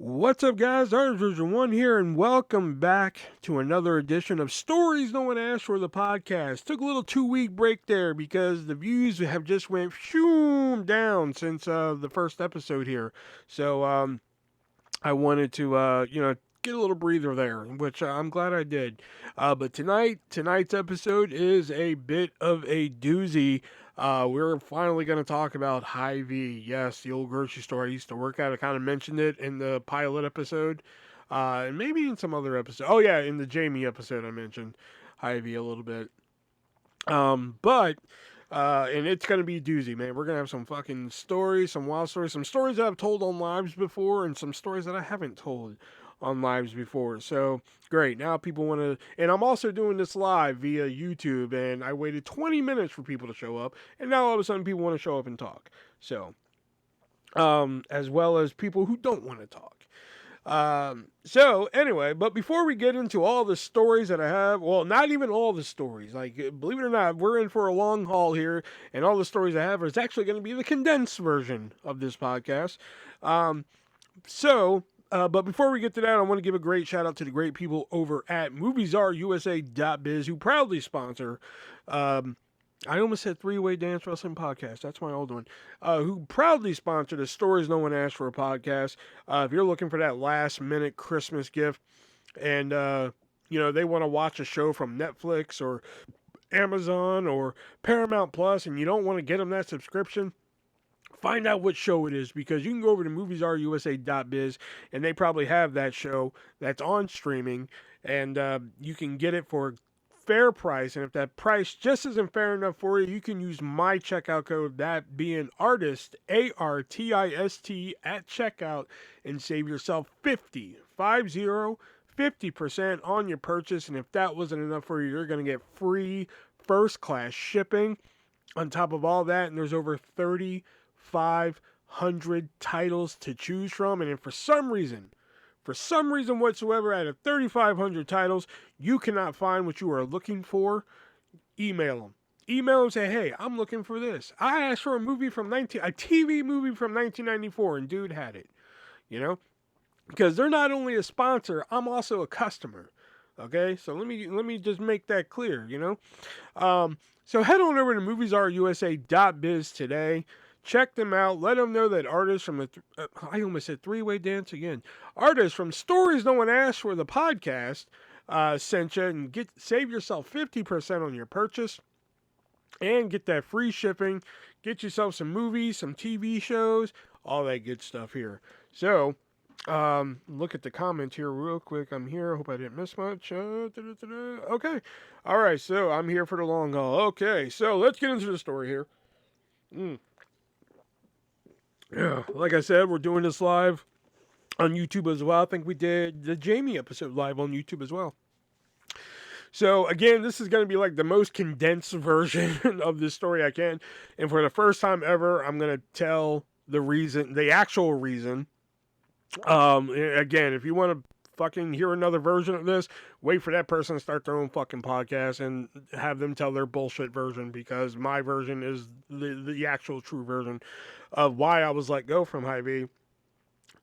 What's up, guys? ArtistVersion1 here, and welcome back to another edition of Stories No One Asked For, the podcast. Took a little 2-week break there because the views have just went down since the first episode here. So I wanted to, get a little breather there, which I'm glad I did. But tonight's episode is a bit of a doozy. We're finally going to talk about Hy-Vee. Yes, the old grocery store I used to work at. I kind of mentioned it in the pilot episode, and maybe in some other episode. Oh yeah, in the Jamie episode I mentioned Hy-Vee a little bit. But and it's gonna be a doozy, man. We're gonna have some fucking stories, some wild stories, some stories that I've told on lives before, and some stories that I haven't told on lives before. So great. Now people want to, and I'm also doing this live via YouTube, and I waited 20 minutes for people to show up, and now all of a sudden people want to show up and talk. So, as well as people who don't want to talk. So anyway, but before we get into all the stories that I have, well, not even all the stories, like, believe it or not, we're in for a long haul here, and all the stories I have is actually going to be the condensed version of this podcast. But before we get to that, I want to give a great shout out to the great people over at MoviesAreUSA.biz who proudly sponsor, I almost said Three-Way Dance Wrestling Podcast. That's my old one. Who proudly sponsored the Stories No One Asked For a podcast. If you're looking for that last-minute Christmas gift and, they want to watch a show from Netflix or Amazon or Paramount Plus and you don't want to get them that subscription, find out what show it is, because you can go over to MoviesAreUSA.biz and they probably have that show that's on streaming, and you can get it for fair price. And if that price just isn't fair enough for you, you can use my checkout code, that being artist, ARTIST, at checkout, and save yourself 50% on your purchase. And if that wasn't enough for you, you're going to get free first class shipping on top of all that. And there's over 3,500 titles to choose from. And if for some reason whatsoever, out of 3,500 titles, you cannot find what you are looking for, email them. Email them and say, hey, I'm looking for this. I asked for a TV movie from 1994, and dude had it. Because they're not only a sponsor, I'm also a customer. Okay, so let me just make that clear. So head on over to MoviesAreUSA.biz today. Check them out. Let them know that artists from I almost said Three-Way Dance again. Artists from Stories No One Asked For, the podcast, sent you, and save yourself 50% on your purchase and get that free shipping. Get yourself some movies, some TV shows, all that good stuff here. So, look at the comments here real quick. I'm here. I hope I didn't miss much. Okay. All right. So I'm here for the long haul. Okay. So let's get into the story here. Yeah, like I said, we're doing this live on YouTube as well. I think we did the Jamie episode live on YouTube as well. So again, this is going to be like the most condensed version of this story I can. And for the first time ever, I'm going to tell the actual reason. Again, if you want to fucking hear another version of this, wait for that person to start their own fucking podcast and have them tell their bullshit version, because my version is the actual true version of why I was let go from Hy-Vee.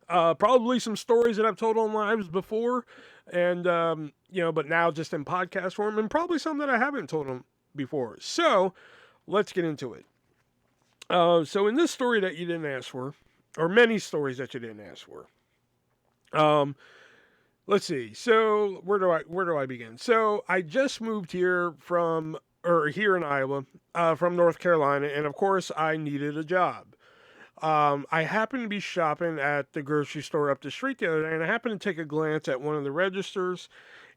Probably some stories that I've told on lives before, and but now just in podcast form, and probably some that I haven't told them before. So let's get into it. So in this story that you didn't ask for, or many stories that you didn't ask for, let's see. So where do I begin? So I just moved here here in Iowa, from North Carolina, and of course I needed a job. I happened to be shopping at the grocery store up the street the other day, and I happened to take a glance at one of the registers,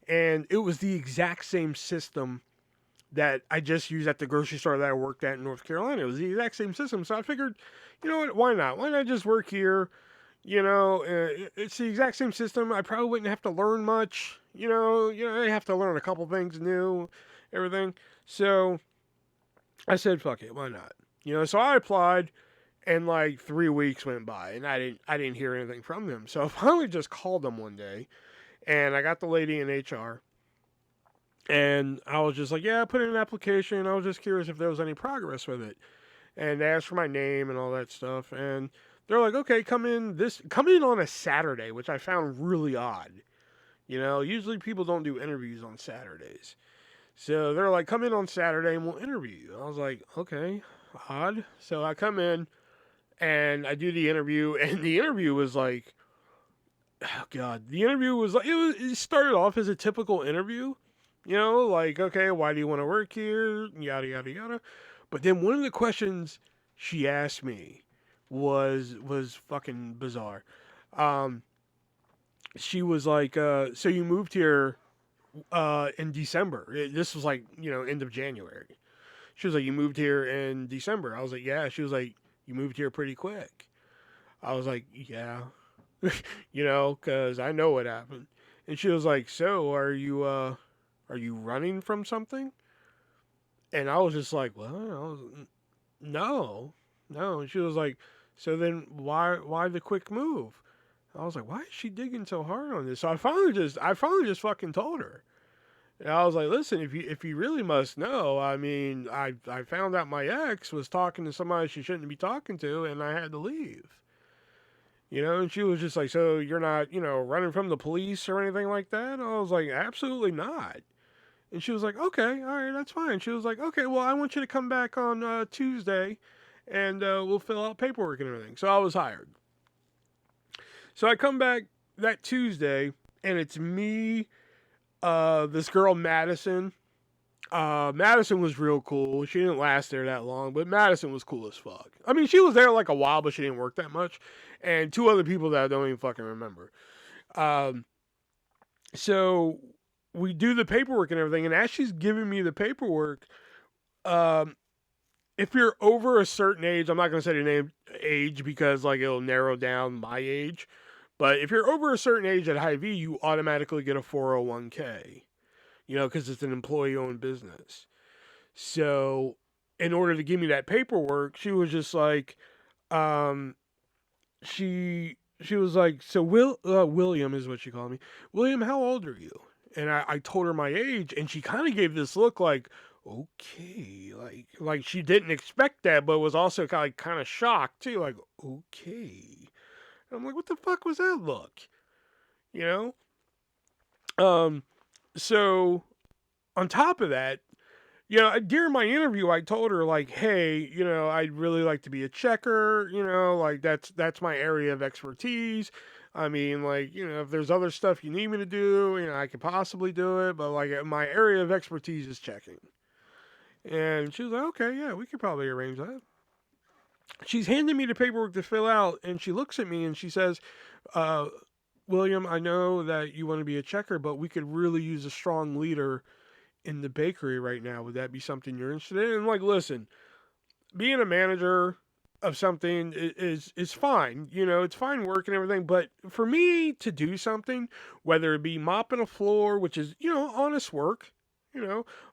and it was the exact same system that I just used at the grocery store that I worked at in North Carolina. It was the exact same system, so I figured, you know what, why not? Why not just work here? It's the exact same system. I probably wouldn't have to learn much. I have to learn a couple things new, everything. So I said, fuck it, why not? So I applied. And like 3 weeks went by, and I didn't hear anything from them. So I finally just called them one day, and I got the lady in HR, and I was just like, yeah, I put in an application. I was just curious if there was any progress with it, and they asked for my name and all that stuff. And they're like, okay, come in on a Saturday, which I found really odd. Usually people don't do interviews on Saturdays. So they're like, come in on Saturday and we'll interview you. I was like, okay, odd. So I come in and I do the interview, and the interview was like, oh God, the interview was like, it started off as a typical interview, like, okay, why do you want to work here? Yada, yada, yada. But then one of the questions she asked me was fucking bizarre. Um, she was like, so you moved here in December. This was like, end of January. She was like, you moved here in December. I was like, yeah. She was like, you moved here pretty quick. I was like, yeah, because I know what happened. And she was like, so are you running from something? And I was just like, well, no, no. And she was like, so then why the quick move? I was like, why is she digging so hard on this? So I finally just fucking told her. And I was like, listen, if you really must know, I mean, I found out my ex was talking to somebody she shouldn't be talking to, and I had to leave. And she was just like, so you're not, running from the police or anything like that? I was like, absolutely not. And she was like, okay, all right, that's fine. She was like, okay, well, I want you to come back on Tuesday, and we'll fill out paperwork and everything. So I was hired. So I come back that Tuesday, and it's me, this girl Madison. Madison was real cool. She didn't last there that long, but Madison was cool as fuck. I mean, she was there like a while, but she didn't work that much. And two other people that I don't even fucking remember. Um, so we do the paperwork and everything, and as she's giving me the paperwork, um, if you're over a certain age, I'm not gonna say the name age because like it'll narrow down my age. But if you're over a certain age at Hy-Vee, you automatically get a 401k. Because it's an employee-owned business. So, in order to give me that paperwork, she was just like, um, she was like, so William is what she called me. William, how old are you? And I told her my age, and she kind of gave this look like, okay, like she didn't expect that, but was also kind of shocked too, like, okay. And I'm like, what the fuck was that look? You know? So on top of that, during my interview, I told her like, hey, I'd really like to be a checker. Like that's my area of expertise. I mean, like, if there's other stuff you need me to do, I could possibly do it, but like my area of expertise is checking. And she was like, okay, yeah, we could probably arrange that. She's handing me the paperwork to fill out, and she looks at me and she says, uh, William, I know that you want to be a checker, but we could really use a strong leader in the bakery right now. Would that be something you're interested in? And like, listen, being a manager of something is fine. It's fine work and everything. But for me to do something, whether it be mopping a floor, which is, honest work,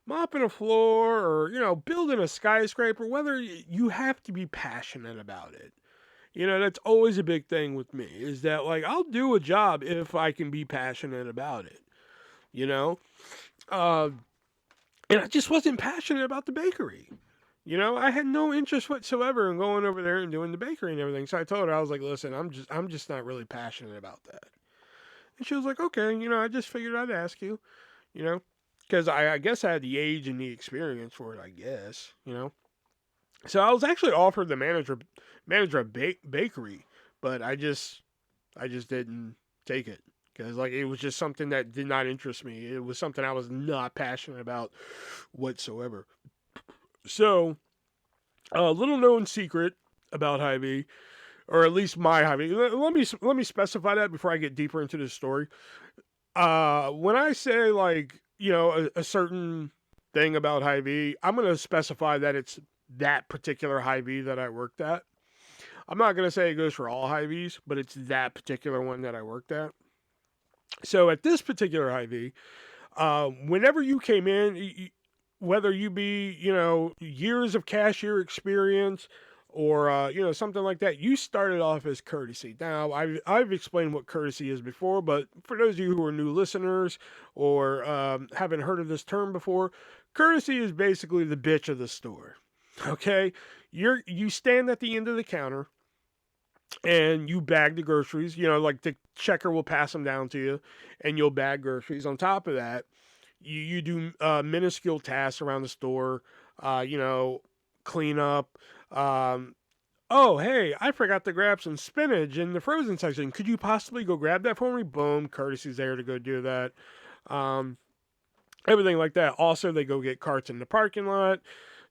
mopping a floor or, building a skyscraper, whether you have to be passionate about it. That's always a big thing with me is that like I'll do a job if I can be passionate about it. You know? And I just wasn't passionate about the bakery. I had no interest whatsoever in going over there and doing the bakery and everything. So I told her, I was like, listen, I'm just not really passionate about that. And she was like, okay, I just figured I'd ask you, because I guess I had the age and the experience for it, I guess. So I was actually offered the manager of bakery, but I just didn't take it because like it was just something that did not interest me. It was something I was not passionate about whatsoever. So a little known secret about Hy-Vee, or at least my Hy-Vee. Let me specify that before I get deeper into this story. When I say like a certain thing about Hy-Vee, I'm going to specify that it's that particular Hy-Vee that I worked at. I'm not going to say it goes for all Hy-Vees, but it's that particular one that I worked at. So at this particular Hy-Vee, whenever you came in, whether you be, years of cashier experience or, something like that, you started off as courtesy. Now, I've explained what courtesy is before, but for those of you who are new listeners or haven't heard of this term before, courtesy is basically the bitch of the store. Okay? You stand at the end of the counter, and you bag the groceries. You know, like the checker will pass them down to you, and you'll bag groceries. On top of that, you do minuscule tasks around the store. You know, clean up. Um, oh, hey, I forgot to grab some spinach in the frozen section. Could you possibly go grab that for me? Boom, courtesy's there to go do that. Um, Everything like that. Also, they go get carts in the parking lot.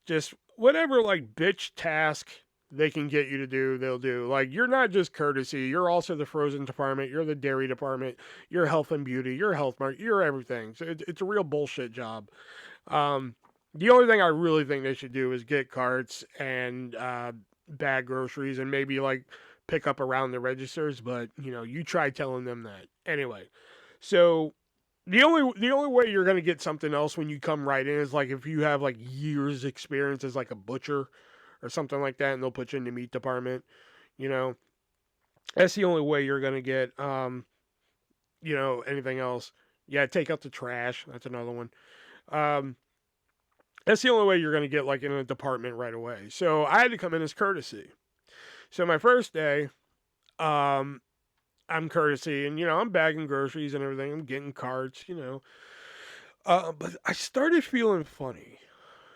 Just whatever, like, bitch task they can get you to do, they'll do. Like, you're not just courtesy, you're also the frozen department, you're the dairy department, you're health and beauty, you're health market, you're everything. So it's a real bullshit job. Um, the only thing I really think they should do is get carts and bag groceries and maybe like pick up around the registers. But you know, you try telling them that anyway. So the only way you're gonna get something else when you come right in is like if you have like years experience as like a butcher or something like that, and they'll put you in the meat department. You know, that's the only way you're gonna get you know, anything else. Yeah, take out the trash. That's another one. Um, that's the only way you're gonna get like in a department right away. So I had to come in as courtesy. So my first day, um, I'm courtesy, and you know I'm bagging groceries and everything. I'm getting carts, you know. But I started feeling funny.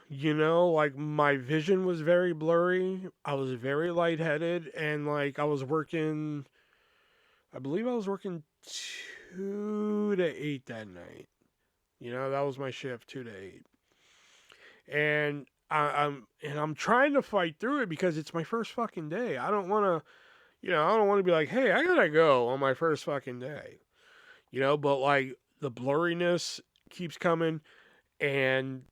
You know, like my vision was very blurry. I was very lightheaded, and like I was working. I believe I was working 2 to 8 that night. You know, that was my shift, 2 to 8, and I'm trying to fight through it because it's my first fucking day. I don't want to, you know, I don't want to be like, hey, I gotta go on my first fucking day. You know, but like the blurriness keeps coming, and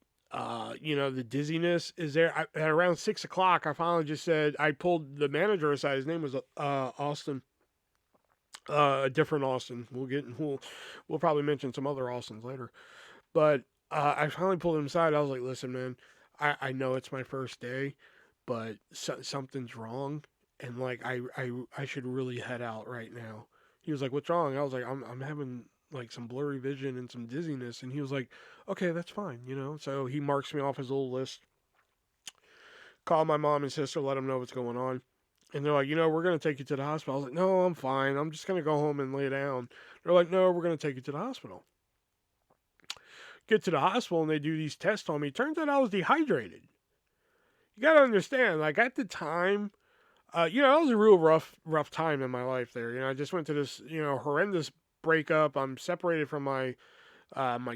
you know, the dizziness is there. At around 6 o'clock, I finally just said, I pulled the manager aside. His name was Austin, a different Austin. We'll probably mention some other Austins later, but I finally pulled him aside. I was like, listen, man, I know it's my first day, but something's wrong, and like I should really head out right now. He was like, what's wrong? I was like, I'm having like some blurry vision and some dizziness, and he was like, okay, that's fine, you know. So he marks me off his little list. Call my mom and sister, let them know what's going on. And they're like, you know, we're going to take you to the hospital. I was like, no, I'm fine. I'm just going to go home and lay down. They're like, no, we're going to take you to the hospital. Get to the hospital and they do these tests on me. Turns out I was dehydrated. You got to understand, like at the time, you know, that was a real rough time in my life there. You know, I just went to this, you know, horrendous breakup. I'm separated from my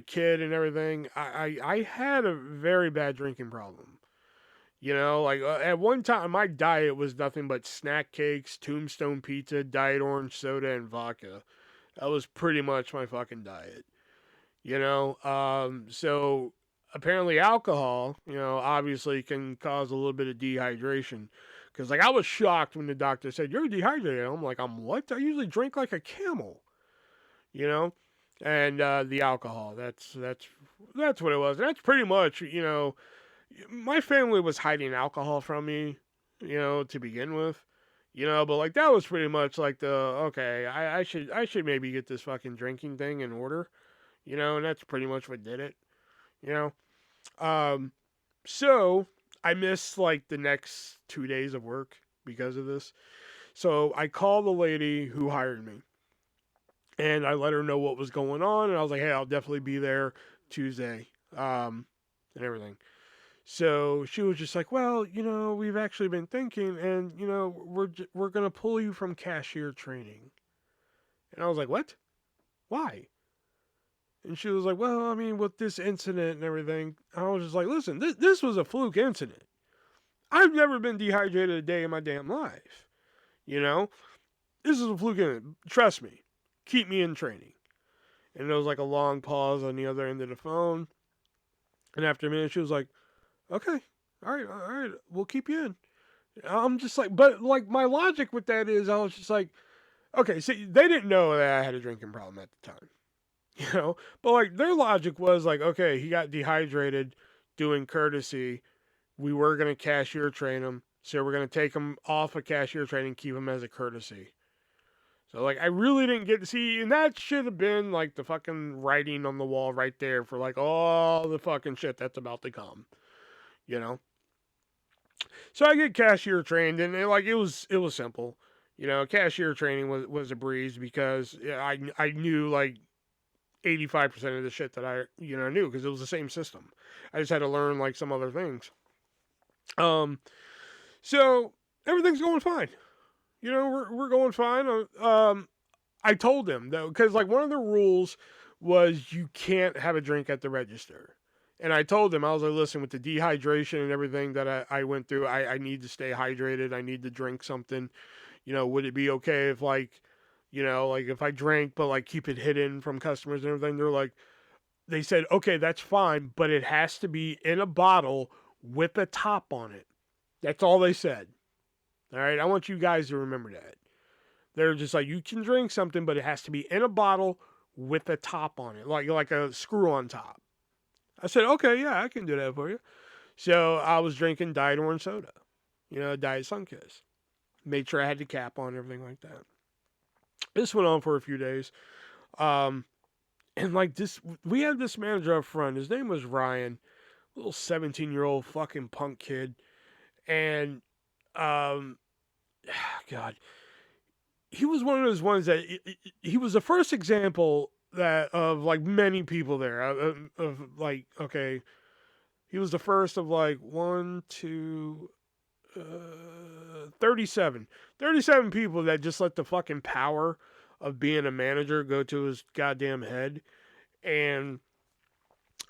kid and everything. I had a very bad drinking problem. You know, like at one time, my diet was nothing but snack cakes, Tombstone pizza, Diet Orange soda, and vodka. That was pretty much my fucking diet. You know, so apparently alcohol, you know, obviously can cause a little bit of dehydration. Because like I was shocked when the doctor said you're dehydrated. I'm like, I'm what? I usually drink like a camel. You know, and the alcohol. That's what it was. That's pretty much, you know, my family was hiding alcohol from me, you know, to begin with, you know, but like that was pretty much like the okay, I should maybe get this fucking drinking thing in order, you know, and that's pretty much what did it, you know. Um, so I missed like the next 2 days of work because of this. So I called the lady who hired me, and I let her know what was going on, and I was like, hey, I'll definitely be there Tuesday, and everything. So she was just like, "Well, you know, we've actually been thinking, and you know, we're gonna pull you from cashier training." And I was like, "What? Why?" And she was like, "Well, I mean, with this incident and everything." I was just like, "Listen, this was a fluke incident. I've never been dehydrated a day in my damn life. You know, this is a fluke incident. Trust me. Keep me in training." And there was like a long pause on the other end of the phone. And after a minute, she was like, "Okay, all right, we'll keep you in." I'm just like, but like my logic with that is, I was just like, okay, see, they didn't know that I had a drinking problem at the time, you know, but like their logic was like, okay, he got dehydrated doing courtesy. We were gonna cashier train him, so we're gonna take him off of cashier training, and keep him as a courtesy. So like, I really didn't get to see, and that should have been like the fucking writing on the wall right there for like all the fucking shit that's about to come, you know. So I get cashier trained, and it was simple. Cashier training was a breeze because I knew like 85% of the shit that I knew because it was the same system. I just had to learn like some other things. Um, so everything's going fine. We're going fine. I told them though because like one of the rules was you can't have a drink at the register. And I told them, I was like, listen, with the dehydration and everything that I went through, I need to stay hydrated. I need to drink something. Would it be okay if like, like if I drank but like keep it hidden from customers and everything? They said, okay, that's fine, but it has to be in a bottle with a top on it. That's all they said. All right, I want you guys to remember that. They're just like, you can drink something, but it has to be in a bottle with a top on it, like a screw on top. I said, okay, yeah, I can do that for you. So I was drinking Diet Orange Soda, Diet Sunkiss. Made sure I had the cap on, everything like that. This went on for a few days. Um, and like this, we had this manager up front. His name was Ryan, little 17-year-old fucking punk kid. And, um, God, he was one of those ones that he was the first example that of like many people there of like, okay, he was the first of like 37 people that just let the fucking power of being a manager go to his goddamn head. And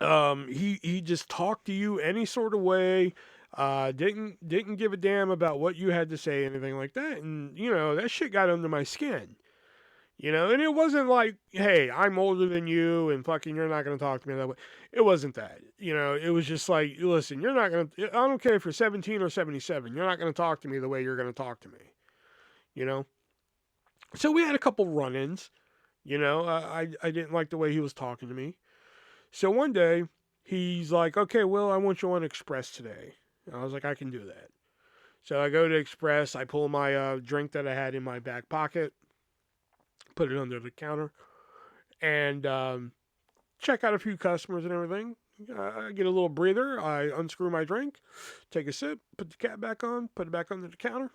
he just talked to you any sort of way. Didn't give a damn about what you had to say, anything like that. And that shit got under my skin. And it wasn't like, hey, I'm older than you and fucking you're not going to talk to me that way. It wasn't that. It was just like, listen, you're not going to, I don't care if you're 17 or 77, you're not going to talk to me the way you're going to talk to me. So we had a couple run ins. I didn't like the way he was talking to me. So one day, he's like, okay, well, I want you on Express today. And I was like, I can do that. So I go to Express, I pull my drink that I had in my back pocket, put it under the counter, and check out a few customers and everything. I get a little breather, I unscrew my drink, take a sip, put the cap back on, put it back under the counter,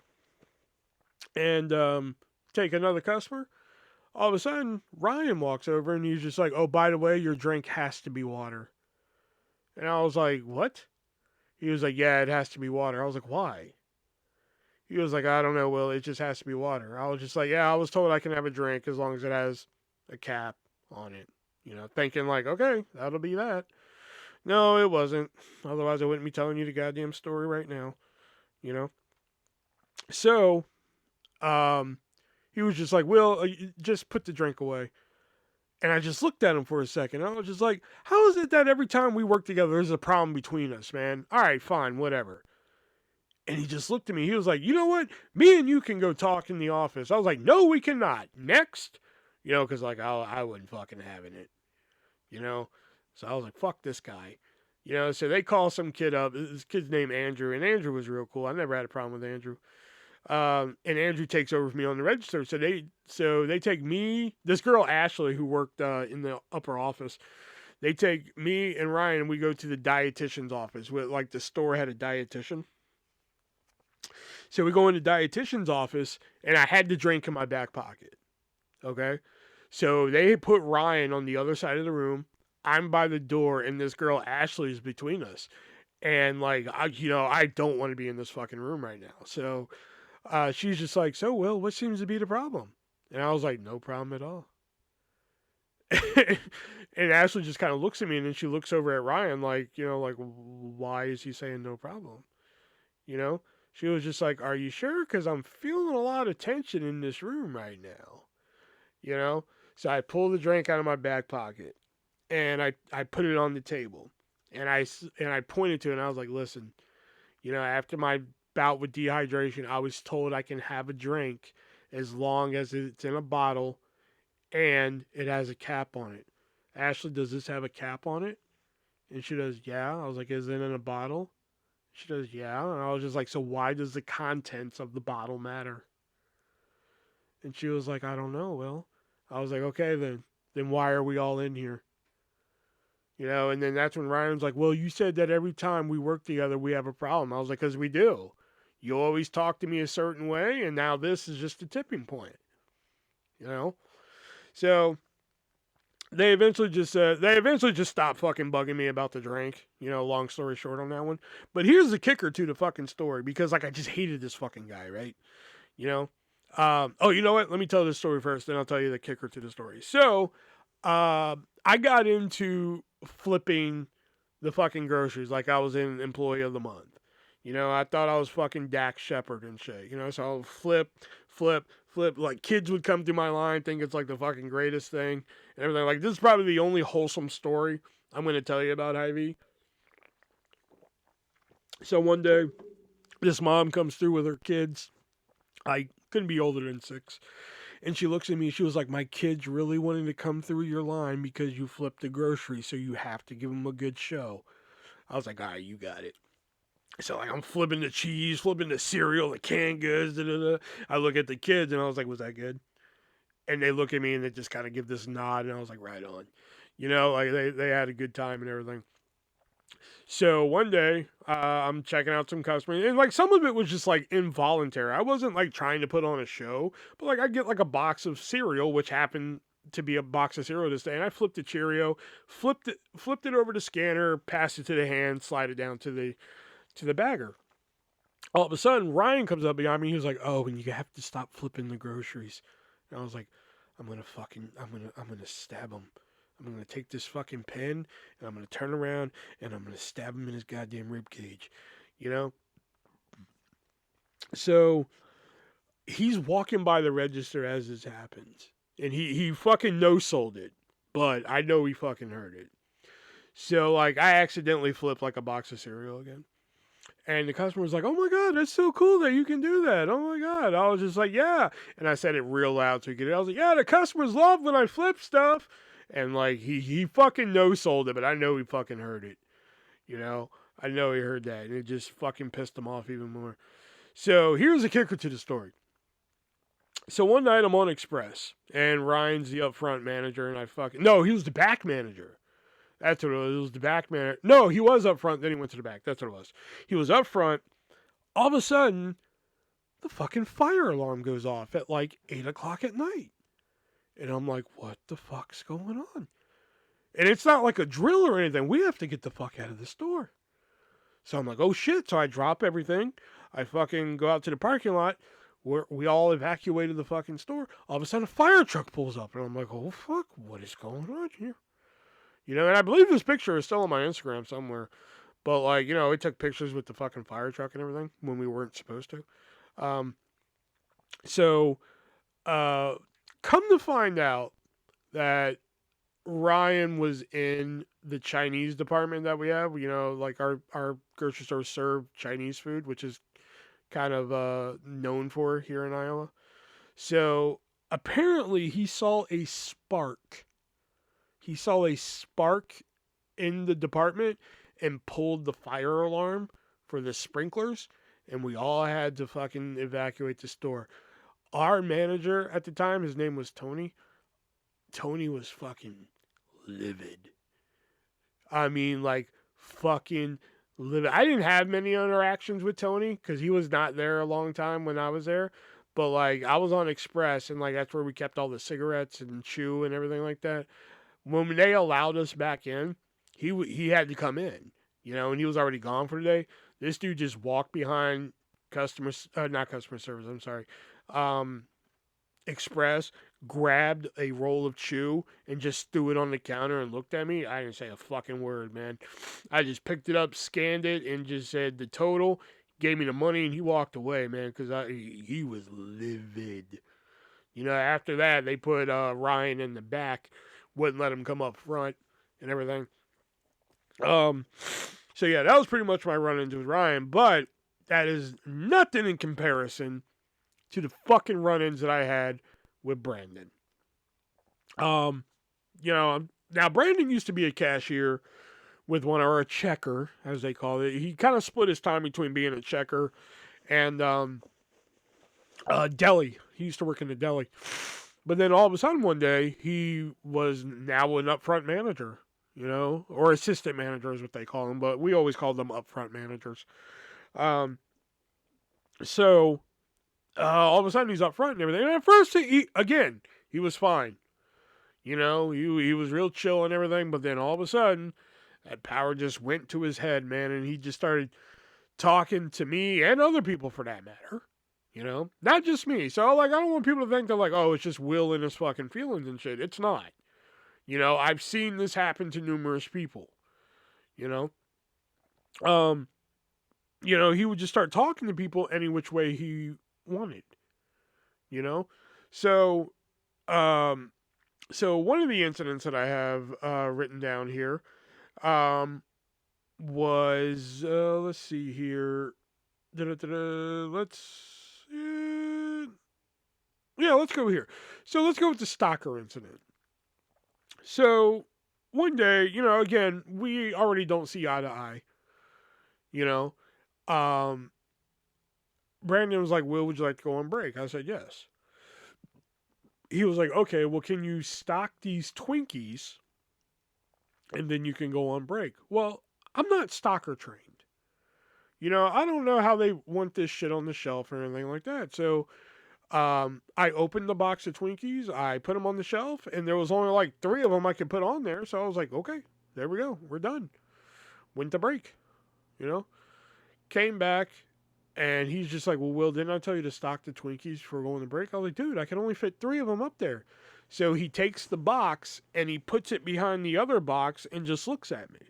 and take another customer. All of a sudden, Ryan walks over and he's just like, oh, by the way, your drink has to be water. And I was like, what? He was like, yeah, it has to be water. I was like, why? He was like, I don't know, Will, it just has to be water. I was just like, yeah, I was told I can have a drink as long as it has a cap on it. Thinking like, okay, that'll be that. No, it wasn't. Otherwise, I wouldn't be telling you the goddamn story right now. You know? So, he was just like, Will, just put the drink away. And I just looked at him for a second. I was just like, how is it that every time we work together, there's a problem between us, man? All right, fine, whatever. And he just looked at me. He was like, you know what? Me and you can go talk in the office. I was like, no, we cannot. Next. Because like I wasn't fucking having it. So I was like, fuck this guy. So they call some kid up. This kid's named Andrew. And Andrew was real cool. I never had a problem with Andrew. And Andrew takes over for me on the register. So they take me, this girl Ashley who worked in the upper office. They take me and Ryan and we go to the dietitian's office. With like the store had a dietitian. So we go in the dietitian's office and I had the drink in my back pocket. Okay. So they put Ryan on the other side of the room. I'm by the door and this girl Ashley is between us. And like I don't want to be in this fucking room right now. So she's just like, so Will, what seems to be the problem? And I was like, no problem at all. And Ashley just kind of looks at me and then she looks over at Ryan like, like why is he saying no problem? She was just like, are you sure? Because I'm feeling a lot of tension in this room right now. So I pulled the drink out of my back pocket and I put it on the table and I pointed to it and I was like, listen, after my bout with dehydration, I was told I can have a drink as long as it's in a bottle and it has a cap on it. Ashley, does this have a cap on it? And she does, yeah. I was like, is it in a bottle? She does, yeah. And I was just like, so why does the contents of the bottle matter? And she was like, I don't know, Will. I was like, okay, then why are we all in here? And then that's when Ryan's like, well, you said that every time we work together, we have a problem. I was like, because we do. You always talk to me a certain way, and now this is just a tipping point. You know? So they eventually just stopped fucking bugging me about the drink. You know, long story short on that one. But here's the kicker to the fucking story, because like I just hated this fucking guy, right? You know? Oh, you know what? Let me tell this story first, then I'll tell you the kicker to the story. So, I got into flipping the fucking groceries like I was in employee of the month. You know, I thought I was fucking Dax Shepard and shit. You know, so I'll flip, flip, flip. Like kids would come through my line, think it's like the fucking greatest thing and everything. Like this is probably the only wholesome story I'm going to tell you about Hy-Vee. So one day, this mom comes through with her kids. I couldn't be older than 6. And she looks at me, she was like, my kid's really wanting to come through your line because you flipped the groceries, so you have to give them a good show. I was like, all right, you got it. So like I'm flipping the cheese, flipping the cereal, the canned goods, da, da, da. I look at the kids and I was like, was that good? And they look at me and they just kind of give this nod, and I was like, right on. You know, like they had a good time and everything. So one day, I'm checking out some customers, and like some of it was just like involuntary. I wasn't like trying to put on a show, but like I get like a box of cereal, which happened to be a box of cereal this day, and I flipped a Cheerio, flipped it over the scanner, passed it to the hand, slide it down to the bagger. All of a sudden, Ryan comes up behind me. He was like, "Oh, and you have to stop flipping the groceries." And I was like, I'm gonna stab him. I'm gonna take this fucking pen and I'm gonna turn around and I'm gonna stab him in his goddamn rib cage, you know. So he's walking by the register as this happens, and he fucking no sold it, but I know he fucking heard it. So like I accidentally flipped like a box of cereal again. And the customer was like, "Oh my god, that's so cool that you can do that! Oh my god!" I was just like, "Yeah," and I said it real loud so he could hear. I was like, "Yeah, the customers love when I flip stuff," and like he fucking no sold it, but I know he fucking heard it. You know, I know he heard that, and it just fucking pissed him off even more. So here's the kicker to the story. So one night I'm on Express, and Ryan's the upfront manager, and no, he was the back manager. That's what it was. It was the back manager. No, he was up front, then he went to the back. That's what it was. He was up front. All of a sudden, the fucking fire alarm goes off at like 8 o'clock at night. And I'm like, what the fuck's going on? And it's not like a drill or anything. We have to get the fuck out of the store. So I'm like, oh shit. So I drop everything. I fucking go out to the parking lot where we all evacuated the fucking store. All of a sudden, a fire truck pulls up. And I'm like, oh fuck, what is going on here? You know, and I believe this picture is still on my Instagram somewhere. But like, you know, we took pictures with the fucking fire truck and everything when we weren't supposed to. Um, so, come to find out that Ryan was in the Chinese department that we have. You know, like our grocery stores serve Chinese food, which is kind of known for here in Iowa. So apparently he saw a spark. He saw a spark in the department and pulled the fire alarm for the sprinklers, and we all had to fucking evacuate the store. Our manager at the time, his name was Tony. Tony was fucking livid. I mean, like, fucking livid. I didn't have many interactions with Tony because he was not there a long time when I was there. But, like, I was on Express, and, like, that's where we kept all the cigarettes and chew and everything like that. When they allowed us back in, he had to come in, you know, and he was already gone for the day. This dude just walked behind not customer service, I'm sorry, Express, grabbed a roll of chew and just threw it on the counter and looked at me. I didn't say a fucking word, man. I just picked it up, scanned it, and just said the total, gave me the money, and he walked away, man, because he was livid. You know, after that, they put Ryan in the back, wouldn't let him come up front and everything. So yeah, that was pretty much my run-ins with Ryan, but that is nothing in comparison to the fucking run-ins that I had with Brandon. You know, now Brandon used to be a cashier with one, or a checker, as they call it. He kind of split his time between being a checker and deli. He used to work in the deli. But then all of a sudden one day, he was now an upfront manager, you know, or assistant manager is what they call them, but we always called them upfront managers. So all of a sudden he's up front and everything. And at first, he was fine. You know, he was real chill and everything. But then all of a sudden, that power just went to his head, man, and he just started talking to me and other people for that matter. You know, not just me. So like, I don't want people to think that like, oh, it's just Will and his fucking feelings and shit. It's not. You know, I've seen this happen to numerous people. You know, um, he would just start talking to people any which way he wanted. You know, so um, so one of the incidents that I have written down here was let's see here. Let's yeah, let's go here. So let's go with the stalker incident. So one day, again, we already don't see eye to eye. You know, um, Brandon was like, "Will, would you like to go on break?" I said, "Yes." He was like, "Okay, well, can you stock these Twinkies, and then you can go on break?" Well, I'm not stalker trained. I don't know how they want this shit on the shelf or anything like that. So I opened the box of Twinkies, I put them on the shelf, and there was only like 3 of them I could put on there. So I was like, okay, there we go. We're done. Went to break, you know? Came back, and he's just like, well, Will, didn't I tell you to stock the Twinkies before going to break? I was like, dude, I can only fit 3 of them up there. So he takes the box and he puts it behind the other box and just looks at me.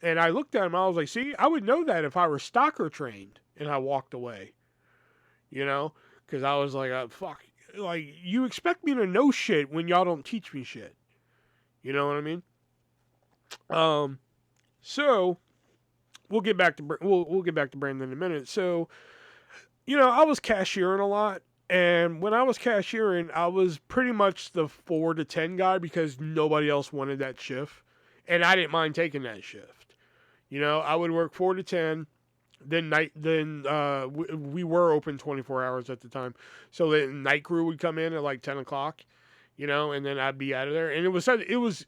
And I looked at him, I was like, see, I would know that if I were stalker trained. And I walked away, you know? Because I was like, fuck. Like, you expect me to know shit when y'all don't teach me shit. You know what I mean? So we'll get back to we'll get back to Brandon in a minute. So, I was cashiering a lot, and when I was cashiering, I was pretty much the 4 to 10 guy because nobody else wanted that shift, and I didn't mind taking that shift. I would work 4 to 10. We were open 24 hours at the time, so the night crew would come in at like 10 o'clock, and then I'd be out of there. And it was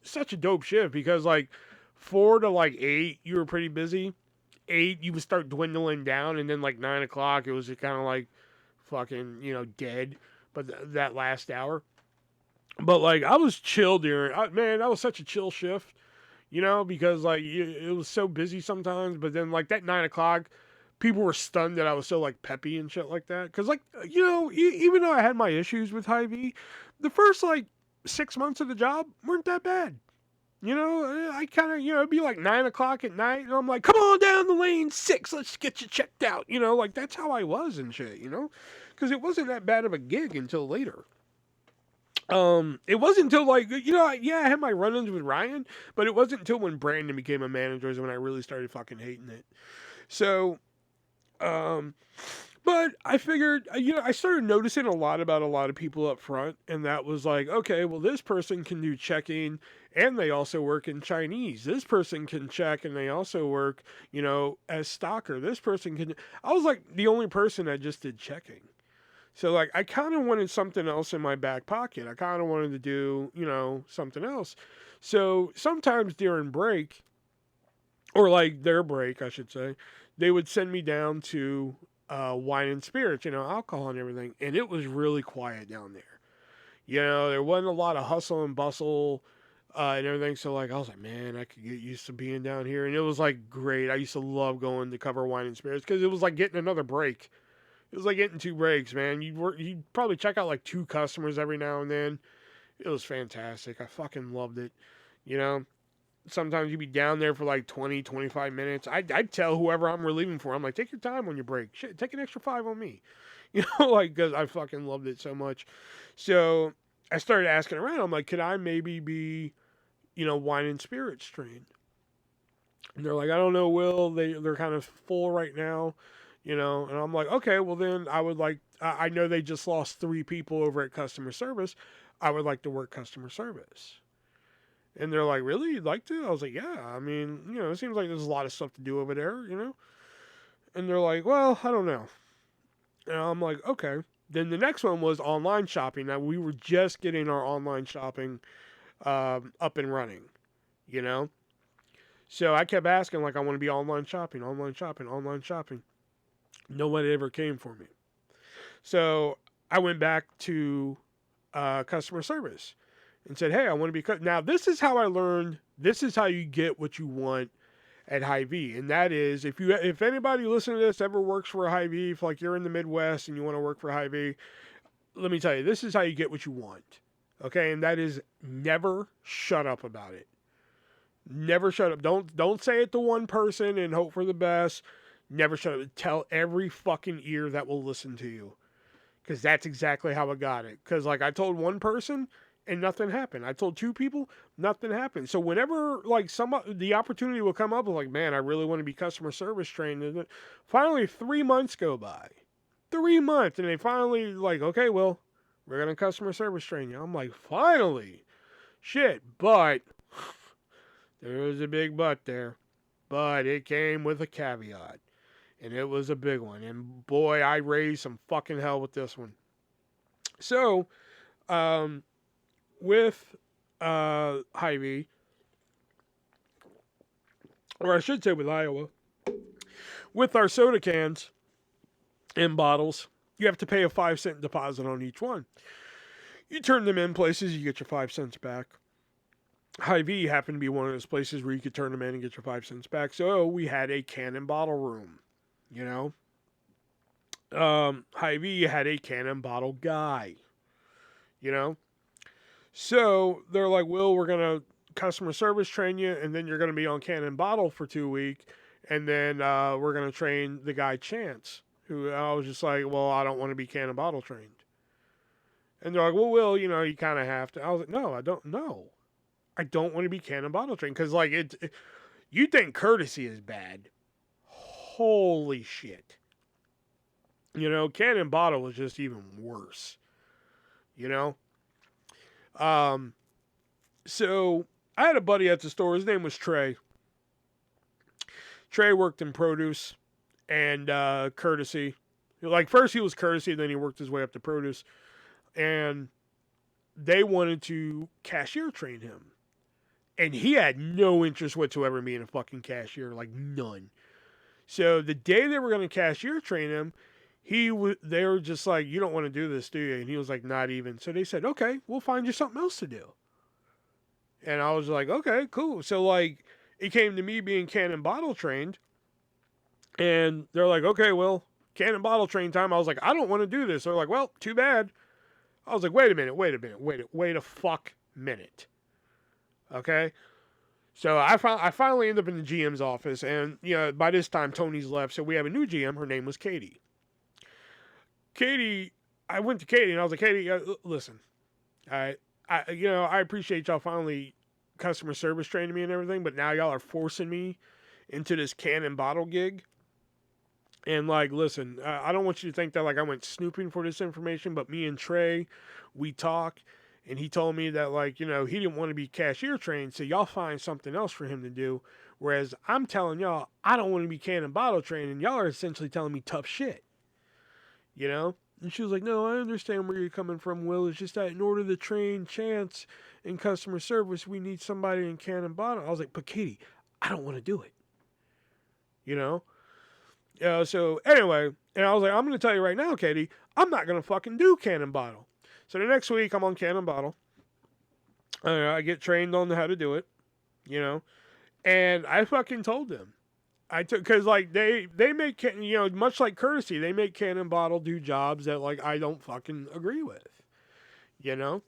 such a dope shift because like 4 to like 8 you were pretty busy. 8 you would start dwindling down, and then like 9 o'clock it was kind of like fucking dead. But that last hour, but like I was chill during. Man, that was such a chill shift. Because like it was so busy sometimes, but then like that 9 o'clock, people were stunned that I was so like peppy and shit like that. Because like even though I had my issues with Hy-Vee, the first like 6 months of the job weren't that bad. I kind of it'd be like 9 o'clock at night, and I'm like, come on down the lane 6, let's get you checked out. Like that's how I was and shit. Because it wasn't that bad of a gig until later. It wasn't until like yeah, I had my run-ins with Ryan, but it wasn't until when Brandon became a manager is when I really started fucking hating it. So, um, but I figured I started noticing a lot about a lot of people up front, and that was like, okay, well this person can do checking, and they also work in Chinese. This person can check, and they also work as stalker. This person can. I was like the only person that just did checking. So like I kind of wanted something else in my back pocket. I kind of wanted to do, something else. So sometimes during break, or like their break, I should say, they would send me down to wine and spirits, alcohol and everything, and it was really quiet down there. There wasn't a lot of hustle and bustle and everything. So like I was like, man, I could get used to being down here, and it was like great. I used to love going to cover wine and spirits because it was like getting another break. It was like getting 2 breaks, man. You'd probably check out like 2 customers every now and then. It was fantastic. I fucking loved it. You know, Sometimes you'd be down there for like 20, 25 minutes. I'd tell whoever I'm relieving for, I'm like, take your time on your break. Shit, take an extra 5 on me. Because I fucking loved it so much. So I started asking around. I'm like, could I maybe be, wine and spirits trained? And they're like, I don't know, Will. They're kind of full right now. And I'm like, okay, well then I would like, I know they just lost 3 people over at customer service. I would like to work customer service. And they're like, really? You'd like to? I was like, yeah. I mean, it seems like there's a lot of stuff to do over there. And they're like, well, I don't know. And I'm like, okay. Then the next one was online shopping. Now we were just getting our online shopping up and running, you know? So I kept asking, like, I want to be online shopping, online shopping, online shopping. Nobody ever came for me. So I went back to customer service and said, "Hey, I want to be cut." Now, this is how I learned. This is how you get what you want at Hy-Vee, and that is if anybody listening to this ever works for a Hy-Vee, if like you're in the Midwest and you want to work for Hy-Vee, let me tell you, this is how you get what you want. Okay, and that is never shut up about it. Never shut up. Don't say it to one person and hope for the best. Never shut up. Tell every fucking ear that will listen to you. Because that's exactly how I got it. Because like I told one person and nothing happened. I told two people, nothing happened. So whenever like the opportunity will come up, like, man, I really want to be customer service trained. And finally 3 months go by. 3 months. And they finally like, okay, well, we're going to customer service train you. I'm like, finally. Shit. But there was a big but there. But it came with a caveat. And it was a big one. And boy, I raised some fucking hell with this one. So, with Hy-Vee, or I should say with Iowa, with our soda cans and bottles, you have to pay a 5-cent deposit on each one. You turn them in places, you get your 5 cents back. Hy-Vee happened to be one of those places where you could turn them in and get your 5 cents back. So we had a can and bottle room. You know, Hy-Vee had a can and bottle guy, you know, so they're like, well, we're going to customer service train you, and then you're going to be on can and bottle for 2 weeks, and then we're going to train the guy Chance, who I was just like, well, I don't want to be can and bottle trained. And they're like, well, Will, you know, you kind of have to. I was like, no, I don't know. I don't want to be can and bottle trained, because like you think courtesy is bad. Holy shit. You know, can and bottle was just even worse. You know? So I had a buddy at the store. His name was Trey. Trey worked in produce and courtesy. Like, first he was courtesy, then he worked his way up to produce. And they wanted to cashier train him. And he had no interest whatsoever in being a fucking cashier. Like, none. So the day they were going to cashier train him, they were just like, you don't want to do this, do you? And he was like, not even. So they said, okay, we'll find you something else to do. And I was like, okay, cool. So like, it came to me being can and bottle trained. And they're like, okay, well, can and bottle train time. I was like, I don't want to do this. They're like, well, too bad. I was like, wait a fuck minute. Okay? So I finally ended up in the GM's office, and you know, by this time Tony's left, so we have a new GM. Her name was Katie. I went to Katie and I was like, Katie, listen, I appreciate y'all finally customer service training me and everything, but now y'all are forcing me into this can and bottle gig. And like, listen, I don't want you to think that like I went snooping for this information, but me and Trey, we talk. And he told me that, like, you know, he didn't want to be cashier trained, so y'all find something else for him to do. Whereas I'm telling y'all, I don't want to be can and bottle trained, and y'all are essentially telling me tough shit. You know? And she was like, no, I understand where you're coming from, Will. It's just that in order to train Chance in customer service, we need somebody in can and bottle. I was like, but Katie, I don't want to do it. You know? So anyway, and I was like, I'm going to tell you right now, Katie, I'm not going to fucking do can and bottle. So the next week, I'm on can and bottle. I get trained on how to do it, you know. And I fucking told them. Because, like, they make, you know, much like courtesy, they make can and bottle do jobs that, like, I don't fucking agree with, you know.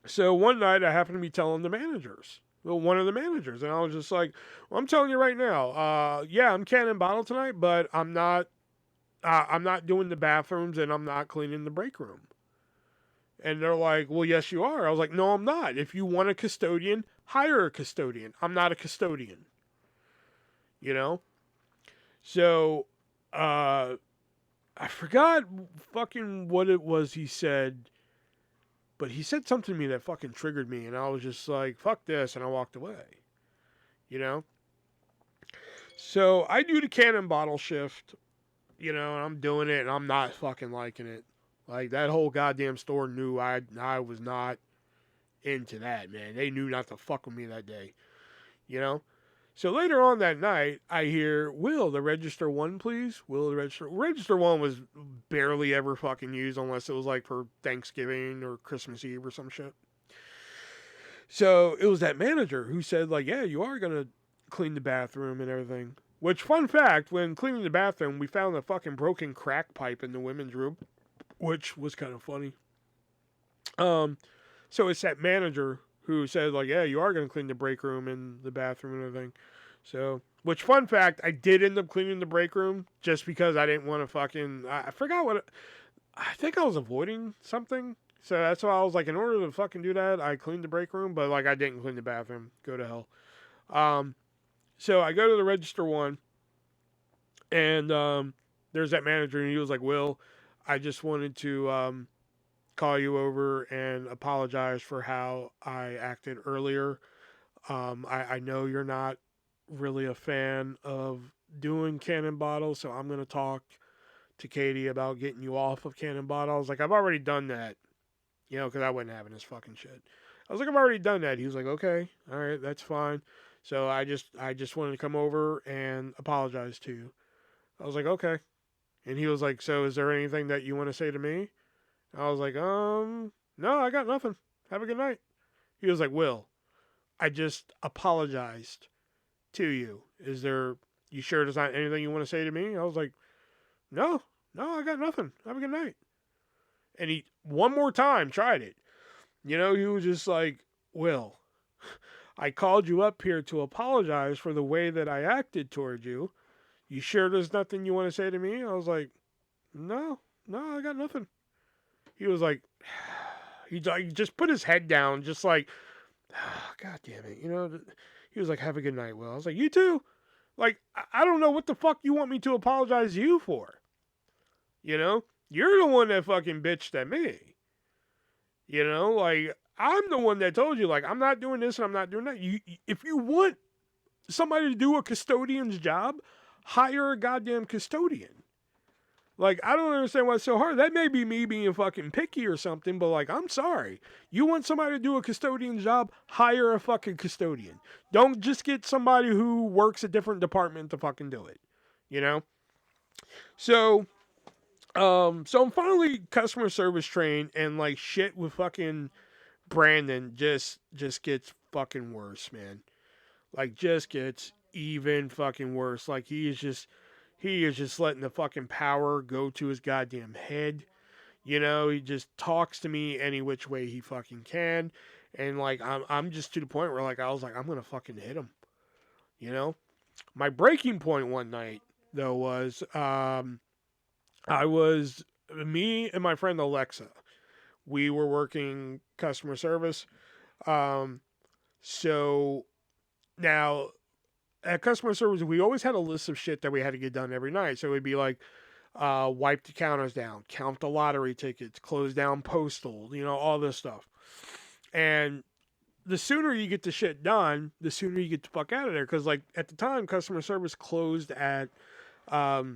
So one night, I happened to be telling the managers. Well, one of the managers. And I was just like, well, I'm telling you right now, yeah, I'm can and bottle tonight, but I'm not doing the bathrooms and I'm not cleaning the break room. And they're like, well, yes, you are. I was like, no, I'm not. If you want a custodian, hire a custodian. I'm not a custodian. You know? So, I forgot fucking what it was he said. But he said something to me that fucking triggered me. And I was just like, fuck this. And I walked away. You know? So, I do the can and bottle shift. You know, and I'm doing it. And I'm not fucking liking it. Like, that whole goddamn store knew I was not into that, man. They knew not to fuck with me that day, you know? So later on that night, I hear, Will, the register one, please? Will, the register. Register one was barely ever fucking used unless it was like for Thanksgiving or Christmas Eve or some shit. So it was that manager who said, like, yeah, you are going to clean the bathroom and everything. Which, fun fact, when cleaning the bathroom, we found a fucking broken crack pipe in the women's room, which was kind of funny. So it's that manager who said, like, yeah, you are going to clean the break room and the bathroom and everything. So, which, fun fact, I did end up cleaning the break room just because I didn't want to fucking, I forgot what, I think I was avoiding something. So that's why I was like, in order to fucking do that, I cleaned the break room, but like I didn't clean the bathroom. Go to hell. So I go to the register one, and there's that manager, and he was like, Will, I just wanted to call you over and apologize for how I acted earlier. I know you're not really a fan of doing cannon bottles, so I'm going to talk to Katie about getting you off of cannon bottles. Like, I've already done that, you know, because I wasn't having this fucking shit. I was like, I've already done that. He was like, okay, all right, that's fine. So I just wanted to come over and apologize to you. I was like, okay. And he was like, so is there anything that you want to say to me? I was like, no, I got nothing. Have a good night. He was like, Will, I just apologized to you. You sure there's not anything you want to say to me? I was like, no, I got nothing. Have a good night. And he, one more time, tried it. You know, he was just like, Will, I called you up here to apologize for the way that I acted toward you. You sure there's nothing you want to say to me? I was like, no, I got nothing. He was like, he just put his head down, just like, God damn it, you know. He was like, have a good night, Will. I was like, you too. Like, I don't know what the fuck you want me to apologize to you for. You know, you're the one that fucking bitched at me. You know, like, I'm the one that told you, like, I'm not doing this and I'm not doing that. If you want somebody to do a custodian's job, hire a goddamn custodian. Like, I don't understand why it's so hard. That may be me being fucking picky or something, but, like, I'm sorry. You want somebody to do a custodian's job, hire a fucking custodian. Don't just get somebody who works a different department to fucking do it. You know? So I'm finally customer service trained, and, like, shit with fucking Brandon just gets fucking worse, man. Like, just gets even fucking worse. Like, he is just letting the fucking power go to his goddamn head. You know, he just talks to me any which way he fucking can. And like, I'm just to the point where like, I was like, I'm going to fucking hit him. You know, my breaking point one night though was, me and my friend Alexa, we were working customer service. So now at customer service, we always had a list of shit that we had to get done every night. So it'd be like, wipe the counters down, count the lottery tickets, close down postal, you know, all this stuff. And the sooner you get the shit done, the sooner you get the fuck out of there. Because, like, at the time, customer service closed at, was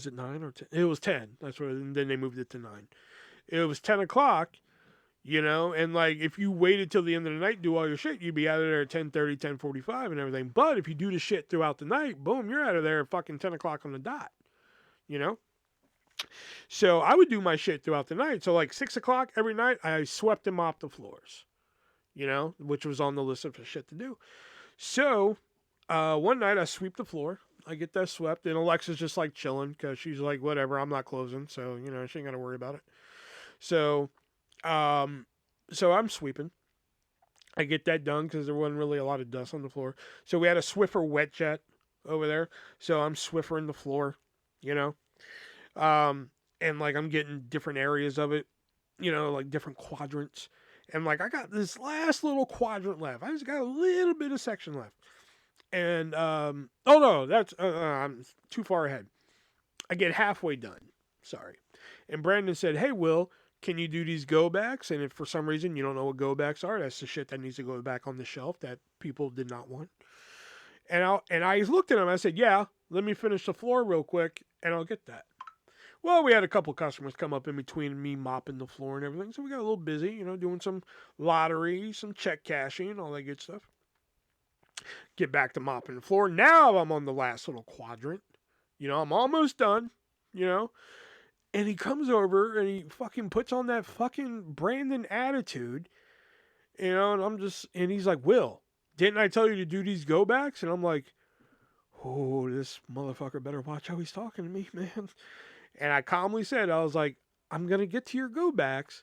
it 9 or 10? It was 10. That's what, and then they moved it to 9. It was 10 o'clock, you know, and, like, if you waited till the end of the night, do all your shit, you'd be out of there at 10:30, 10:45 and everything. But if you do the shit throughout the night, boom, you're out of there at fucking 10 o'clock on the dot. You know? So I would do my shit throughout the night. So like 6 o'clock every night, I swept and mopped the floors, you know, which was on the list of shit to do. So one night I sweep the floor. I get that swept, and Alexa's just like chilling because she's like, whatever, I'm not closing. So, you know, she ain't got to worry about it. So, I'm sweeping. I get that done because there wasn't really a lot of dust on the floor. So we had a Swiffer wet jet over there. So I'm Swiffering the floor, you know. And like I'm getting different areas of it, you know, like different quadrants. And like I got this last little quadrant left. I just got a little bit of section left. And oh no, that's I'm too far ahead. I get halfway done. Sorry. And Brandon said, "Hey, Will, can you do these go backs?" And if for some reason you don't know what go backs are, that's the shit that needs to go back on the shelf that people did not want. And I looked at him. I said, "Yeah, let me finish the floor real quick, and I'll get that." Well, we had a couple customers come up in between me mopping the floor and everything, so we got a little busy, you know, doing some lottery, some check cashing, all that good stuff. Get back to mopping the floor. Now I'm on the last little quadrant. I'm almost done, you know. And he comes over and he fucking puts on that fucking Brandon attitude, and he's like, Will, didn't I tell you to do these go backs? And I'm like, oh, this motherfucker better watch how he's talking to me, man. And I calmly said, I was like, I'm going to get to your go backs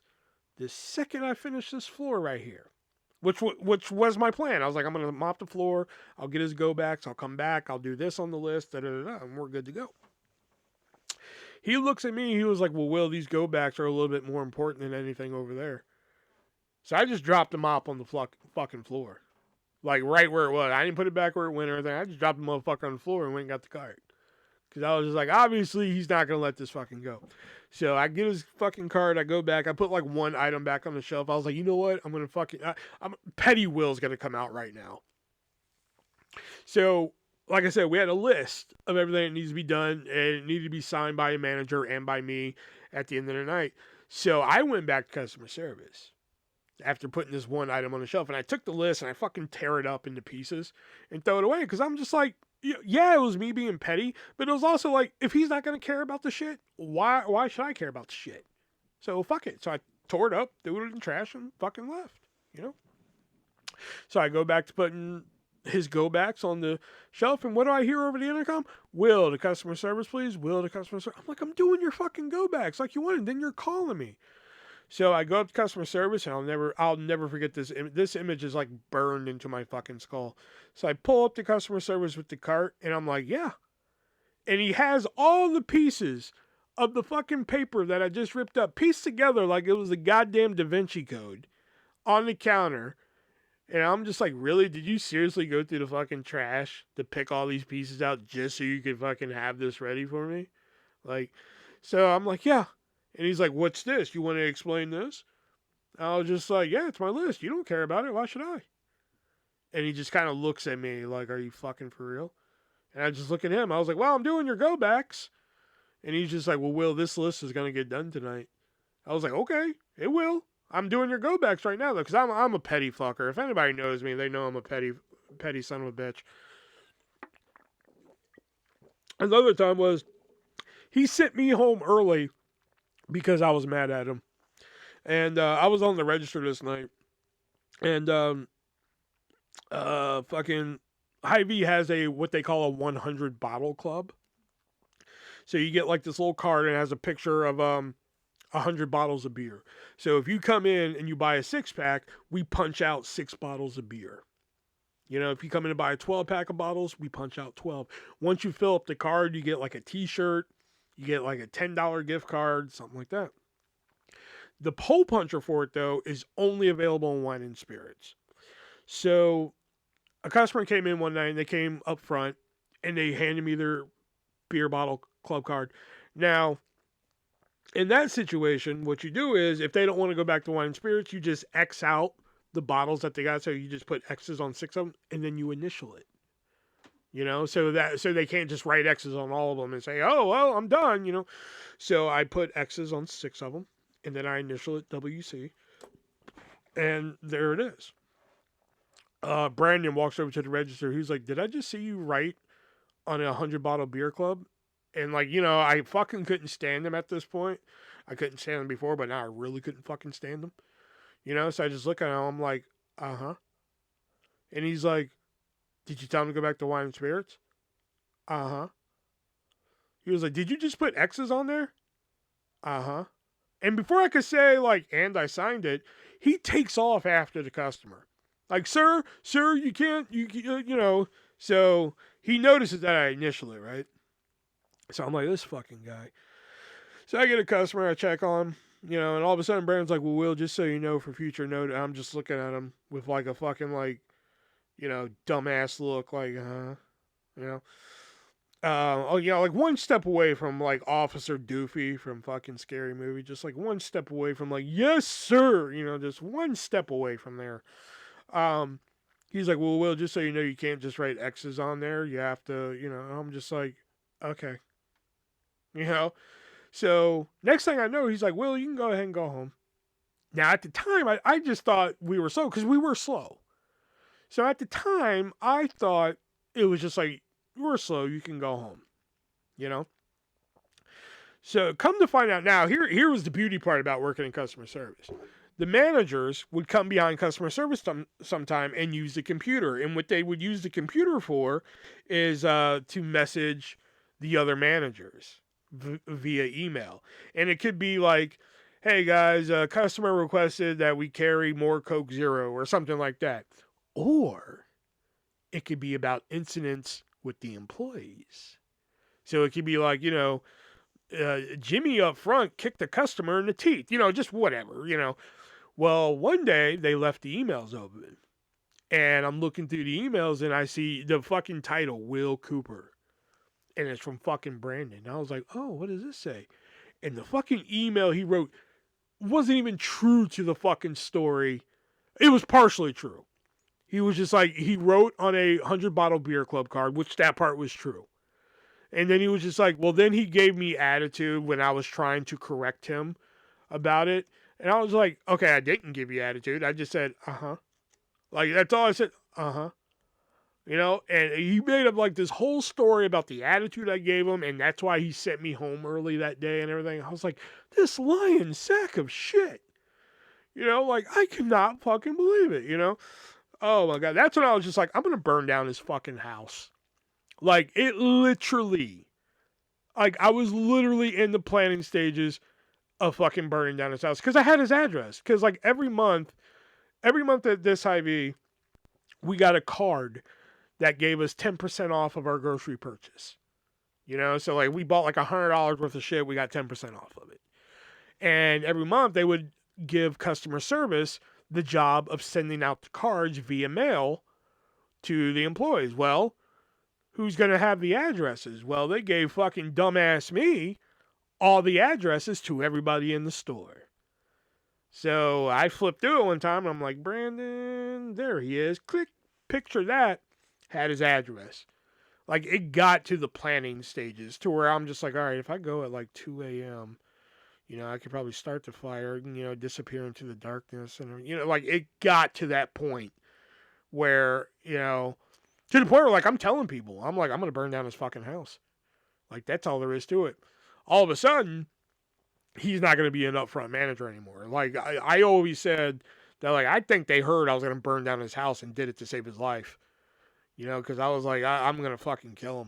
the second I finish this floor right here. Which was my plan. I was like, I'm going to mop the floor. I'll get his go backs. I'll come back. I'll do this on the list. And we're good to go. He looks at me. He was like, well, Will, these go backs are a little bit more important than anything over there. So I just dropped the mop on the fucking floor. Like right where it was. I didn't put it back where it went or anything. I just dropped the motherfucker on the floor and went and got the cart. Because I was just like, obviously, he's not going to let this fucking go. So I get his fucking card. I go back. I put like one item back on the shelf. I was like, you know what? I'm going to fucking... Petty Will's going to come out right now. So, like I said, we had a list of everything that needs to be done. And it needed to be signed by a manager and by me at the end of the night. So I went back to customer service after putting this one item on the shelf. And I took the list and I fucking tear it up into pieces and throw it away. Because I'm just like... Yeah, it was me being petty, but it was also like, if he's not going to care about the shit, why should I care about the shit? So fuck it. So I tore it up, threw it in the trash, and fucking left, So I go back to putting his go backs on the shelf, and what do I hear over the intercom? Will, the customer service, please. Will, the customer service. I'm like, I'm doing your fucking go backs like you wanted, then you're calling me. So I go up to customer service, and I'll never forget this. This image is like burned into my fucking skull. So I pull up to customer service with the cart, and I'm like, yeah. And he has all the pieces of the fucking paper that I just ripped up, pieced together like it was a goddamn Da Vinci Code on the counter. And I'm just like, really? Did you seriously go through the fucking trash to pick all these pieces out just so you could fucking have this ready for me? Like, so I'm like, yeah. And he's like, what's this? You want to explain this? I was just like, yeah, it's my list. You don't care about it. Why should I? And he just kind of looks at me like, are you fucking for real? And I just look at him. I was like, well, I'm doing your go backs. And he's just like, well, Will, this list is going to get done tonight. I was like, okay, it will. I'm doing your go backs right now, though, because I'm a petty fucker. If anybody knows me, they know I'm a petty son of a bitch. Another time was, he sent me home early because I was mad at him. And I was on the register this night. And fucking Hy-Vee has what they call a 100 bottle club. So you get like this little card and it has a picture of 100 bottles of beer. So if you come in and you buy a 6-pack, we punch out 6 bottles of beer. If you come in and buy a 12-pack of bottles, we punch out 12. Once you fill up the card, you get like a t-shirt. You get like a $10 gift card, something like that. The hole puncher for it, though, is only available in wine and spirits. So a customer came in one night, and they came up front, and they handed me their beer bottle club card. Now, in that situation, what you do is, if they don't want to go back to wine and spirits, you just X out the bottles that they got. So you just put X's on 6 of them, and then you initial it. So they can't just write X's on all of them and say, oh, well, I'm done, So I put X's on 6 of them, and then I initial it WC, and there it is. Brandon walks over to the register. He's like, did I just see you write on a 100 bottle beer club? And I fucking couldn't stand him at this point. I couldn't stand him before, but now I really couldn't fucking stand him. So I just look at him. I'm like, uh-huh. And he's like, did you tell him to go back to wine and spirits? Uh-huh. He was like, did you just put X's on there? Uh-huh. And before I could say, and I signed it, he takes off after the customer. Like, sir, you can't, So he notices that I initial it, right? So I'm like, this fucking guy. So I get a customer, I check on him, and all of a sudden Brandon's like, well, Will, just so you know, for future note, I'm just looking at him with like a fucking dumbass look, like one step away from like Officer Doofy from fucking Scary Movie, just like one step away from like, yes, sir, just one step away from there. He's like, well, Will, just so you know, you can't just write X's on there. You have to, I'm just like, okay. So next thing I know, he's like, Will, you can go ahead and go home. Now, at the time, I just thought we were slow because we were slow. So at the time, I thought it was just like, we're slow, you can go home, you know? So come to find out now, here was the beauty part about working in customer service. The managers would come behind customer service sometime and use the computer. And what they would use the computer for is to message the other managers via email. And it could be like, hey guys, a customer requested that we carry more Coke Zero or something like that. Or it could be about incidents with the employees. So it could be like, Jimmy up front kicked the customer in the teeth, just whatever. Well, one day they left the emails open, and I'm looking through the emails and I see the fucking title, Will Cooper, and it's from fucking Brandon. And I was like, oh, what does this say? And the fucking email he wrote wasn't even true to the fucking story. It was partially true. He was just like, he wrote on a 100-bottle beer club card, which that part was true. And then he was just like, well, then he gave me attitude when I was trying to correct him about it. And I was like, okay, I didn't give you attitude. I just said, uh-huh. Like, that's all I said, uh-huh. And he made up like this whole story about the attitude I gave him, and that's why he sent me home early that day and everything. I was like, this lying sack of shit. Like, I could not fucking believe it, Oh my God. That's when I was just like, I'm going to burn down his fucking house. Like, it literally, like, I was literally in the planning stages of fucking burning down his house because I had his address. Because, like, every month at this Hy-Vee, we got a card that gave us 10% off of our grocery purchase. So, like, we bought like $100 worth of shit, we got 10% off of it. And every month they would give customer service the job of sending out the cards via mail to the employees. Well, who's going to have the addresses? Well, they gave fucking dumbass me all the addresses to everybody in the store. So I flipped through it one time and I'm like, Brandon, there he is. Click, picture that. Had his address. Like, it got to the planning stages to where I'm just like, all right, if I go at like 2 a.m., I could probably start the fire, disappear into the darkness. And, like, it got to that point where, to the point where, like, I'm telling people, I'm like, I'm going to burn down his fucking house. Like, that's all there is to it. All of a sudden, he's not going to be an upfront manager anymore. Like, I always said that, like, I think they heard I was going to burn down his house and did it to save his life. Because I was like, I'm going to fucking kill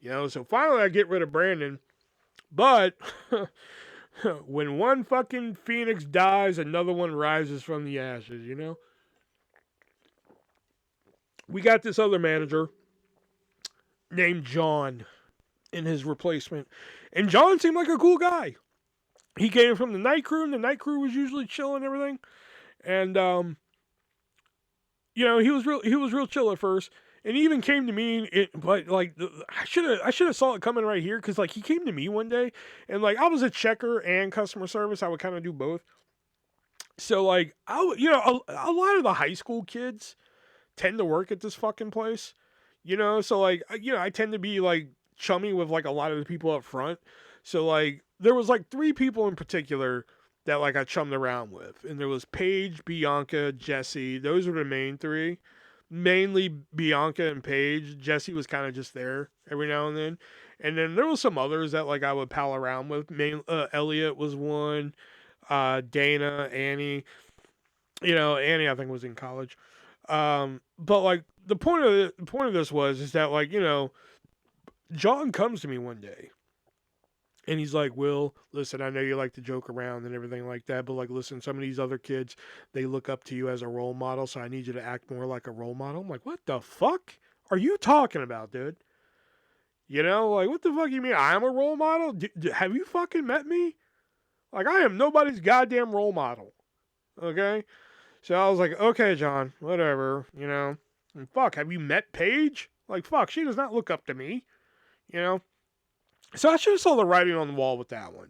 him. So finally I get rid of Brandon. But when one fucking phoenix dies, another one rises from the ashes, We got this other manager named John in his replacement. And John seemed like a cool guy. He came from the night crew, and the night crew was usually chill and everything. And he was real chill at first, and he even came to me. But like, I should have saw it coming right here, because like he came to me one day, and like I was a checker and customer service. I would kind of do both. So like a lot of the high school kids tend to work at this fucking place. So like I tend to be like chummy with like a lot of the people up front. So like there was like 3 people in particular that like I chummed around with. And there was Paige, Bianca, Jesse. Those were the main 3. Mainly Bianca and Paige. Jesse was kind of just there every now and then. And then there was some others that like I would pal around with. Elliot was one. Dana, Annie. Annie I think was in college. But like the point of this is that like, John comes to me one day. And he's like, Will, listen, I know you like to joke around and everything like that, but like, listen, some of these other kids, they look up to you as a role model, so I need you to act more like a role model. I'm like, what the fuck are you talking about, dude? Like, what the fuck you mean? I'm a role model? Have you fucking met me? Like, I am nobody's goddamn role model. Okay? So I was like, okay, John, whatever, And fuck, have you met Paige? Like, fuck, she does not look up to me, So I should have saw the writing on the wall with that one.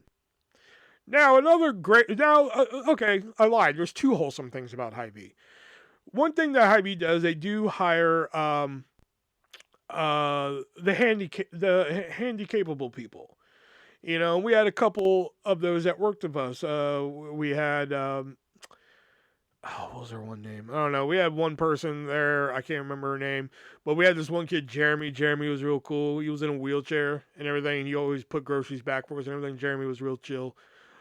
Now, okay, I lied. There's 2 wholesome things about Hy-Vee. One thing that Hy-Vee does, they do hire the handy-capable people. We had a couple of those that worked with us. We had Oh, what was her one name? I don't know. We had one person there. I can't remember her name, but we had this one kid, Jeremy. Jeremy was real cool. He was in a wheelchair and everything. And he always put groceries back for us and everything. Jeremy was real chill.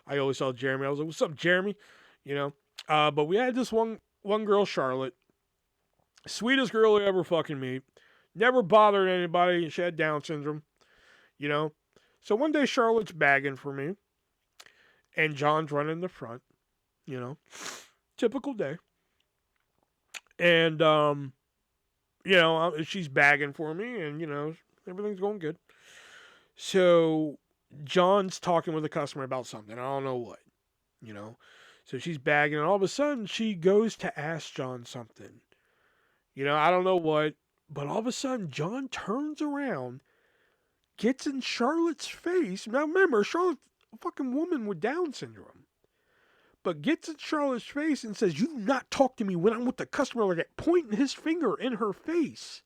I always saw Jeremy. I was like, "What's up, Jeremy?" You know. But we had this one girl, Charlotte, sweetest girl you ever fucking meet. Never bothered anybody. She had Down syndrome. You know. So one day, Charlotte's bagging for me, and John's running the front. You know, typical day. And she's bagging for me, and everything's going good. So John's talking with a customer about something. I don't know what, you know. So she's bagging, and all of a sudden she goes to ask John something. I don't know what, but all of a sudden John turns around, gets in Charlotte's face. Now remember, Charlotte's a fucking woman with Down syndrome. But gets in Charlotte's face and says, "You do not talk to me when I'm with the customer like that," pointing his finger in her face.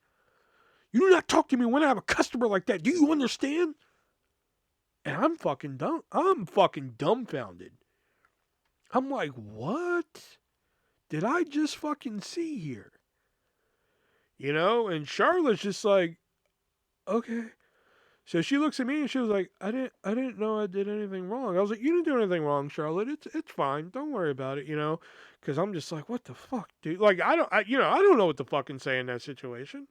"You do not talk to me when I have a customer like that. Do you understand?" And I'm fucking dumb. I'm fucking dumbfounded. I'm like, what did I just fucking see here? And Charlotte's just like, okay. So she looks at me and she was like, I didn't know I did anything wrong. I was like, "You didn't do anything wrong, Charlotte. It's fine. Don't worry about it," because I'm just like, what the fuck, dude? Like, I don't know what to fucking say in that situation.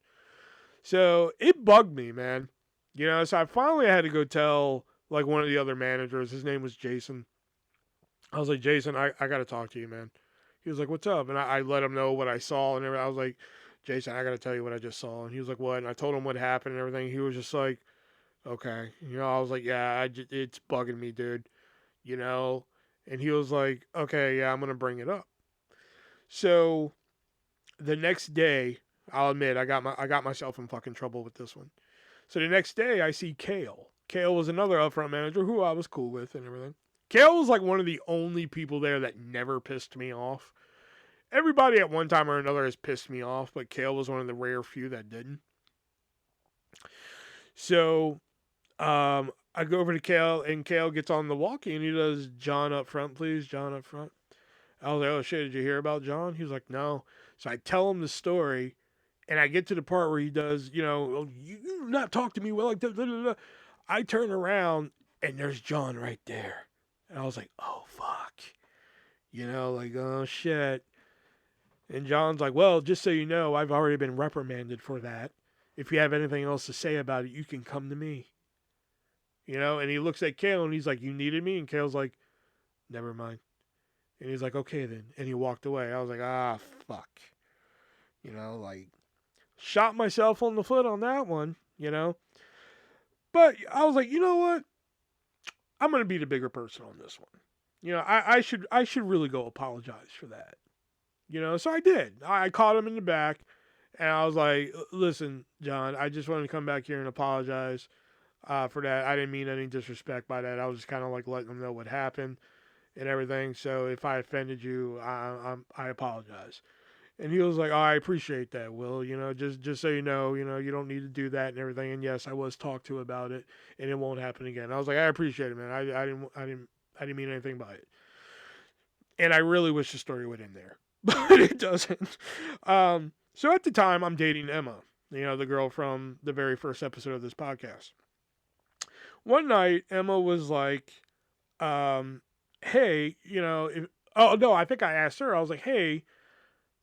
So it bugged me, man. So I finally had to go tell like one of the other managers. His name was Jason. I was like, "Jason, I got to talk to you, man." He was like, "What's up?" And I let him know what I saw and everything. I was like, "Jason, I got to tell you what I just saw." And he was like, "What?" And I told him what happened and everything. He was just like, "Okay." I was like, "Yeah, it's bugging me, dude." And he was like, "Okay, yeah, I'm going to bring it up." So the next day, I'll admit, I got myself in fucking trouble with this one. So the next day, I see Kale. Kale was another upfront manager who I was cool with and everything. Kale was like one of the only people there that never pissed me off. Everybody at one time or another has pissed me off, but Kale was one of the rare few that didn't. So I go over to Kale, and Kale gets on the walkie, and he does, "John up front, please. John up front." I was like, "Oh shit, did you hear about John?" He was like, "No." So I tell him the story, and I get to the part where he does, "Oh, you not talk to me well like that." I turn around, and there's John right there. And I was like, "Oh, fuck." Like, oh, shit. And John's like, "Well, just so you know, I've already been reprimanded for that. If you have anything else to say about it, you can come to me." And he looks at Kale, and he's like, "You needed me?" And Kale's like, "Never mind." And he's like, "Okay, then." And he walked away. I was like, ah, fuck. Like, shot myself on the foot on that one, But I was like, you know what? I'm going to be the bigger person on this one. I should really go apologize for that. So I did. I caught him in the back, and I was like, "Listen, John, I just wanted to come back here and apologize for that. I didn't mean any disrespect by that. I was just kind of like letting them know what happened and everything. So if I offended you, I apologize." And he was like, "Oh, I appreciate that, Will. Just so you know, you don't need to do that and everything. And yes, I was talked to about it, and it won't happen again." I was like, "I appreciate it, man. I didn't mean anything by it." And I really wish the story would end there, but it doesn't. So at the time, I'm dating Emma, the girl from the very first episode of this podcast. One night, Emma was like, "Hey, oh no, I think I asked her. I was like, "Hey."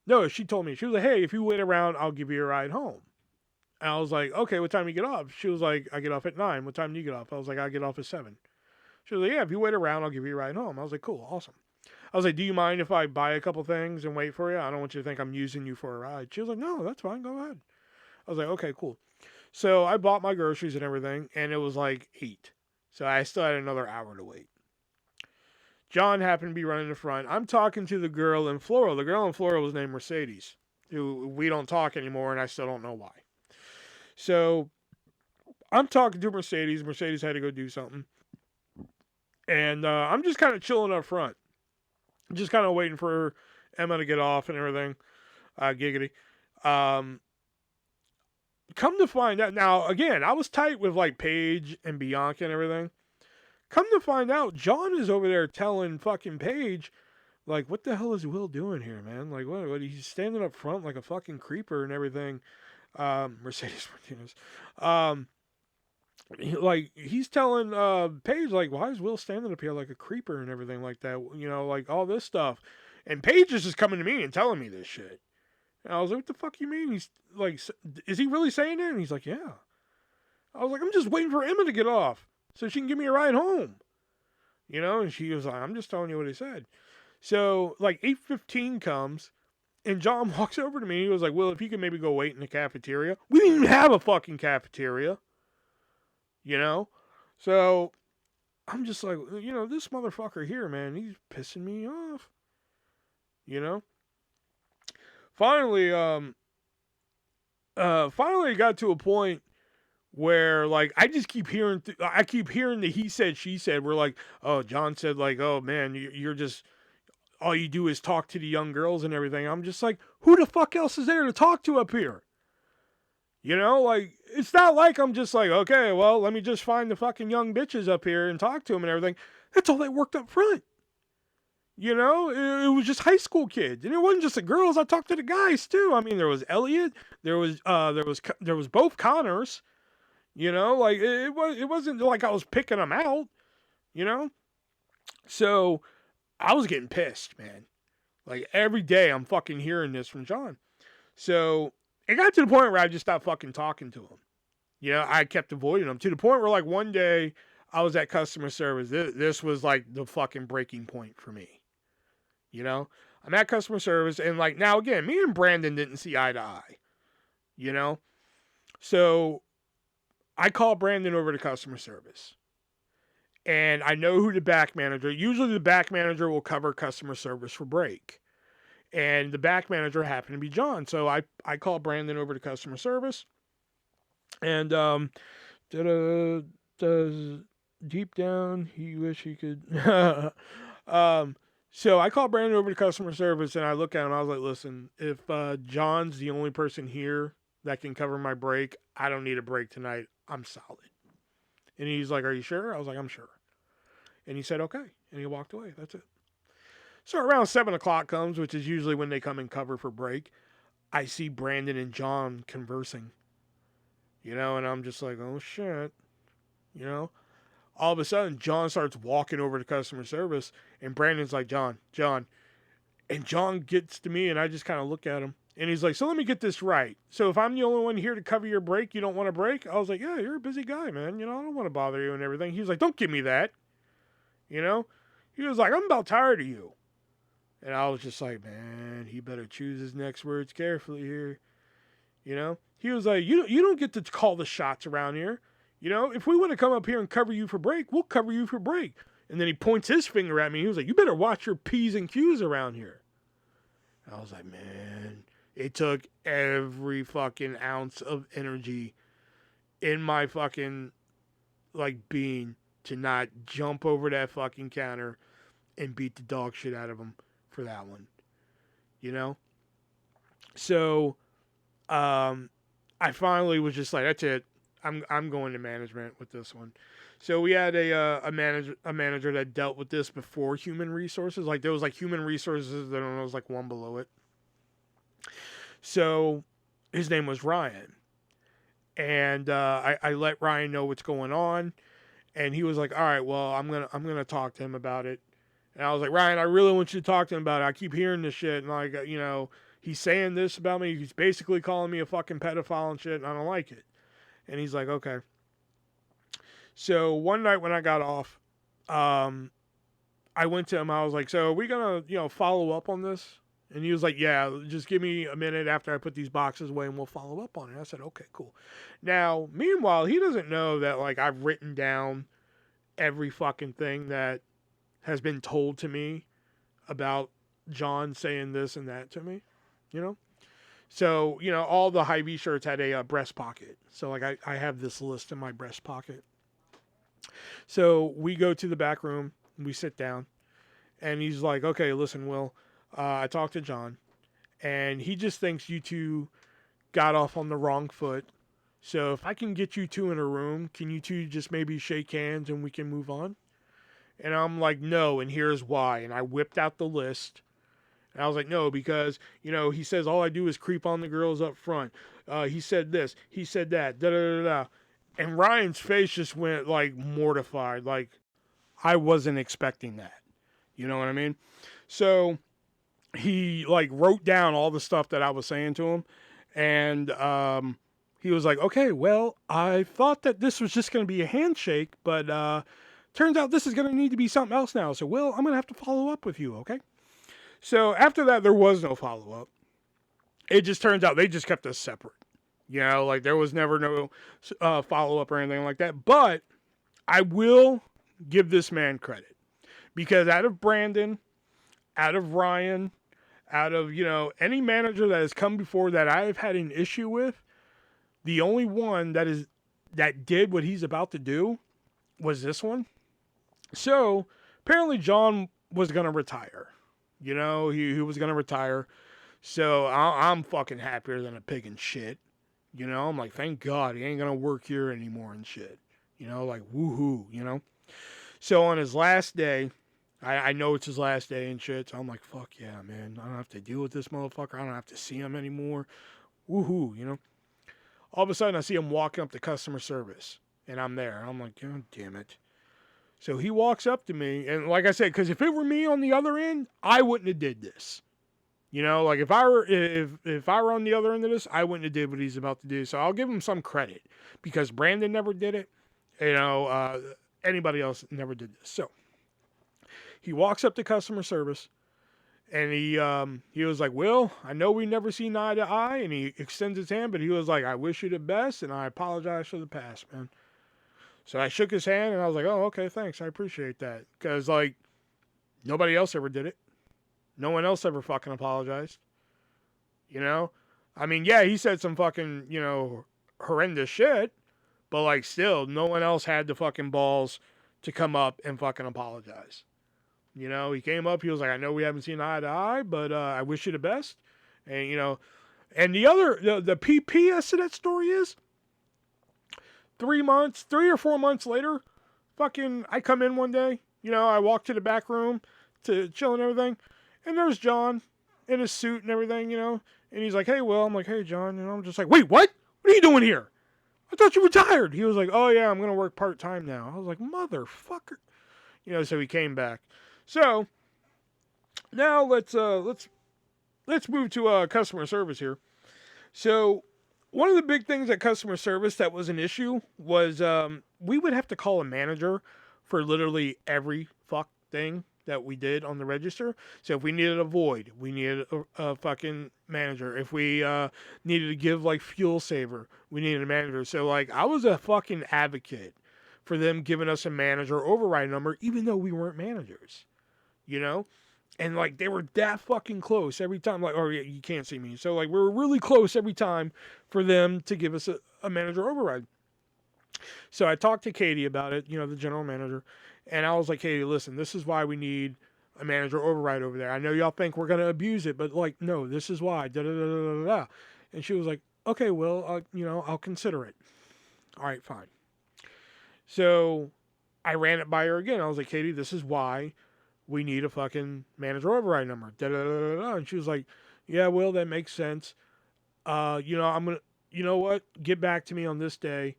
No, she told me. She was like, "Hey, if you wait around, I'll give you a ride home." And I was like, "Okay, what time do you get off?" She was like, "I get off at 9. What time do you get off?" I was like, "I get off at 7. She was like, "Yeah, if you wait around, I'll give you a ride home." I was like, "Cool, awesome." I was like, "Do you mind if I buy a couple things and wait for you? I don't want you to think I'm using you for a ride." She was like, "No, that's fine. Go ahead." I was like, "Okay, cool." So I bought my groceries and everything, and it was like 8. So I still had another hour to wait. John happened to be running the front. I'm talking to the girl in Floral. The girl in Floral was named Mercedes, who we don't talk anymore, and I still don't know why. So I'm talking to Mercedes. Mercedes had to go do something. And I'm just kind of chilling up front. Just kind of waiting for Emma to get off and everything. Giggity. Come to find out. Now, again, I was tight with like Paige and Bianca and everything. Come to find out, John is over there telling fucking Paige, Like, what the hell is Will doing here, man? Like, what he's standing up front like a fucking creeper and everything. Mercedes Martinez. Um, he's telling Paige, like, why is Will standing up here like a creeper and everything like that? You know, like all this stuff. And Paige is just coming to me and telling me this shit. And I was like, what the fuck you mean? He's like, is he really saying it? And he's like, yeah. I was like, I'm just waiting for Emma to get off so she can give me a ride home. You know, and she was like, I'm just telling you what he said. So, like, 8:15 comes, and John walks over to me. He was like, Will, if you could maybe go wait in the cafeteria. We didn't even have a fucking cafeteria. You know? So, I'm just like, you know, this motherfucker here, man, he's pissing me off. You know? Finally, finally it got to a point where, like, I just keep hearing, I keep hearing the he said, she said. We're like, oh, John said, like, oh, man, you're just, all you do is talk to the young girls and everything. I'm just like, who the fuck else is there to talk to up here? You know, like, it's not like I'm just like, okay, well, let me just find the fucking young bitches up here and talk to them and everything. That's all that worked up front. You know, it was just high school kids, and it wasn't just the girls. I talked to the guys too. I mean, there was Elliot, there was both Connors. You know, like it wasn't like I was picking them out. You know, so I was getting pissed, man. Like every day, I'm fucking hearing this from John. So it got to the point where I just stopped fucking talking to him. You know, I kept avoiding him to the point where, like, one day I was at customer service. This was like the fucking breaking point for me. You know, I'm at customer service, and like now again, me and Brandon didn't see eye to eye. You know, so I call Brandon over to customer service, and I know who the back manager. Usually, the back manager will cover customer service for break, and the back manager happened to be John. So I call Brandon over to customer service, and does deep down he wish he could. So I called Brandon over to customer service, and I look at him. I was like, listen, if John's the only person here that can cover my break, I don't need a break tonight. I'm solid. And he's like, are you sure? I was like, I'm sure. And he said, okay. And he walked away. That's it. So around 7 o'clock comes, which is usually when they come and cover for break. I see Brandon and John conversing. You know, and I'm just like, oh, shit. You know? All of a sudden, John starts walking over to customer service, and Brandon's like, John. And John gets to me, and I just kind of look at him. And he's like, so let me get this right. So if I'm the only one here to cover your break, you don't want a break? I was like, yeah, you're a busy guy, man. You know, I don't want to bother you and everything. He was like, don't give me that. You know? He was like, I'm about tired of you. And I was just like, man, he better choose his next words carefully here. You know? He was like, you don't get to call the shots around here. You know, if we want to come up here and cover you for break, we'll cover you for break. And then he points his finger at me. He was like, you better watch your P's and Q's around here. I was like, man, it took every fucking ounce of energy in my fucking, like, being to not jump over that fucking counter and beat the dog shit out of him for that one. You know? So, I finally was just like, that's it. I'm going to management with this one. So we had a manager that dealt with this before human resources. Like there was like human resources, then there was like one below it. So his name was Ryan, and I let Ryan know what's going on, and he was like, all right, well I'm gonna talk to him about it. And I was like, Ryan, I really want you to talk to him about it. I keep hearing this shit, and like, you know, he's saying this about me. He's basically calling me a fucking pedophile and shit, and I don't like it. And he's like, okay. So one night when I got off, I went to him. I was like, so are we going to, follow up on this? And he was like, yeah, just give me a minute after I put these boxes away and we'll follow up on it. I said, okay, cool. Now, meanwhile, he doesn't know that, like, I've written down every fucking thing that has been told to me about John saying this and that to me, you know? So, all the Hy-Vee shirts had a breast pocket. So, like, I have this list in my breast pocket. So, we go to the back room. We sit down. And he's like, okay, listen, Will. I talked to John. And he just thinks you two got off on the wrong foot. So, if I can get you two in a room, can you two just maybe shake hands and we can move on? And I'm like, no, and here's why. And I whipped out the list. And I was like, no, because, he says all I do is creep on the girls up front. He said this. He said that. Da da da da. And Ryan's face just went, like, mortified. Like, I wasn't expecting that. You know what I mean? So he, like, wrote down all the stuff that I was saying to him. And he was like, okay, well, I thought that this was just going to be a handshake, but turns out this is going to need to be something else now. So, Will, I'm going to have to follow up with you, okay? So after that, there was no follow-up. It just turns out they just kept us separate. Like there was never no follow-up or anything like that. But I will give this man credit. Because out of Brandon, out of Ryan, out of, any manager that has come before that I've had an issue with, the only one that did what he's about to do was this one. So apparently John was going to retire. He was going to retire. So I'm fucking happier than a pig in shit. I'm like, thank God he ain't going to work here anymore and shit. Like, woohoo, So on his last day, I know it's his last day and shit. So I'm like, fuck yeah, man. I don't have to deal with this motherfucker. I don't have to see him anymore. Woohoo, All of a sudden, I see him walking up to customer service. And I'm there. I'm like, God damn it. So he walks up to me, and like I said, because if it were me on the other end, I wouldn't have did this. Like if I were on the other end of this, I wouldn't have did what he's about to do. So I'll give him some credit because Brandon never did it. Anybody else never did this. So he walks up to customer service, and he was like, Will, I know we never seen eye to eye, and he extends his hand, but he was like, I wish you the best, and I apologize for the past, man. So I shook his hand, and I was like, oh, okay, thanks. I appreciate that. Because, like, nobody else ever did it. No one else ever fucking apologized. I mean, yeah, he said some fucking, horrendous shit. But, like, still, no one else had the fucking balls to come up and fucking apologize. He came up, he was like, I know we haven't seen eye to eye, but I wish you the best. And, and the PPS to that story is, 3 or 4 months later, fucking, I come in one day, I walk to the back room to chill and everything, and there's John in his suit and everything, and he's like, hey, Will. I'm like, hey, John, I'm just like, wait, what? What are you doing here? I thought you retired. He was like, oh, yeah, I'm going to work part-time now. I was like, motherfucker. So he came back. So, now let's move to customer service here. So, one of the big things at customer service that was an issue was we would have to call a manager for literally every fuck thing that we did on the register. So if we needed a void, we needed a fucking manager. If we needed to give like fuel saver, we needed a manager. So like I was a fucking advocate for them giving us a manager override number, even though we weren't managers, And like they were that fucking close every time. Like, oh yeah, you can't see me. So like we were really close every time for them to give us a manager override. So I talked to Katie about it, the general manager, and I was like, Katie, listen, this is why we need a manager override over there. I know y'all think we're gonna abuse it, but like, no, this is why. Da da da da da. And she was like, okay, well, I'll consider it. All right, fine. So I ran it by her again. I was like, Katie, this is why we need a fucking manager override number. Da, da, da, da, da. And she was like, yeah, Will, that makes sense. I'm going to, you know what? Get back to me on this day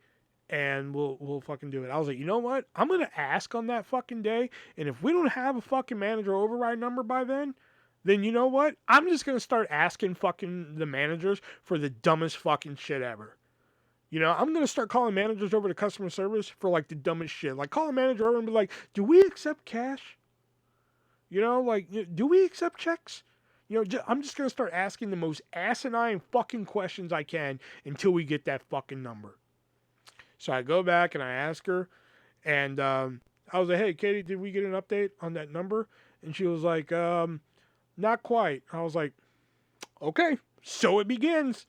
and we'll fucking do it. I was like, you know what? I'm going to ask on that fucking day. And if we don't have a fucking manager override number by then you know what? I'm just going to start asking fucking the managers for the dumbest fucking shit ever. I'm going to start calling managers over to customer service for like the dumbest shit. Like call a manager over and be like, do we accept cash? Do we accept checks? I'm just going to start asking the most asinine fucking questions I can until we get that fucking number. So I go back and I ask her, and I was like, hey, Katie, did we get an update on that number? And she was like, not quite. I was like, okay, so it begins.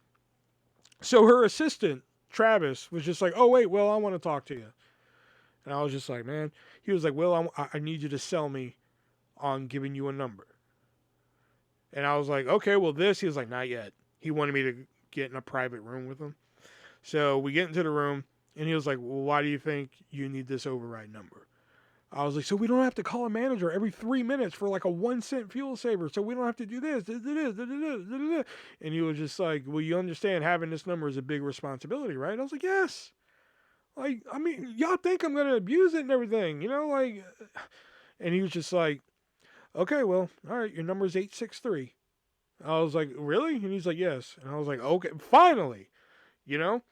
So her assistant, Travis, was just like, oh, wait, Will, I want to talk to you. And I was just like, man, he was like, Will, I need you to sell me on giving you a number. And I was like, okay, well this, he was like, not yet. He wanted me to get in a private room with him. So we get into the room and he was like, well, why do you think you need this override number? I was like, so we don't have to call a manager every 3 minutes for like a 1 cent fuel saver. So we don't have to do this. And he was just like, well, you understand having this number is a big responsibility, right? I was like, yes. Like, I mean, y'all think I'm going to abuse it and everything, like, and he was just like, okay, well, all right, your number is 863. I was like, really? And he's like, yes. And I was like, okay, finally, you know?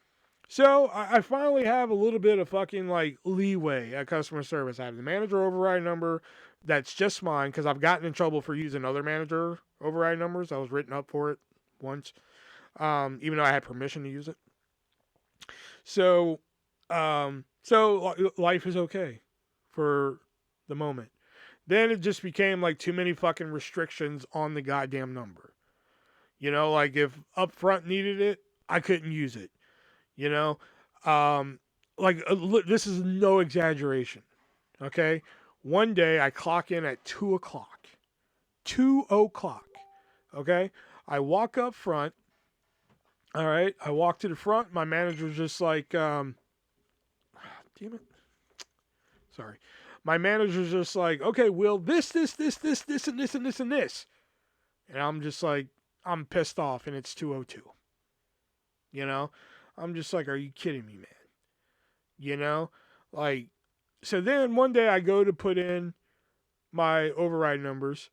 So I finally have a little bit of fucking like leeway at customer service. I have the manager override number that's just mine because I've gotten in trouble for using other manager override numbers. I was written up for it once, even though I had permission to use it. So, life is okay for the moment. Then it just became like too many fucking restrictions on the goddamn number. Like if Upfront needed it, I couldn't use it. You know, this is no exaggeration. Okay, one day I clock in at 2:00. 2:00. Okay, I walk up front. All right, I walk to the front. My manager's just like, damn it. Sorry. My manager's just like, okay, Will, this, and this. And I'm just like, I'm pissed off, and it's 2:02. I'm just like, are you kidding me, man? So then one day I go to put in my override numbers,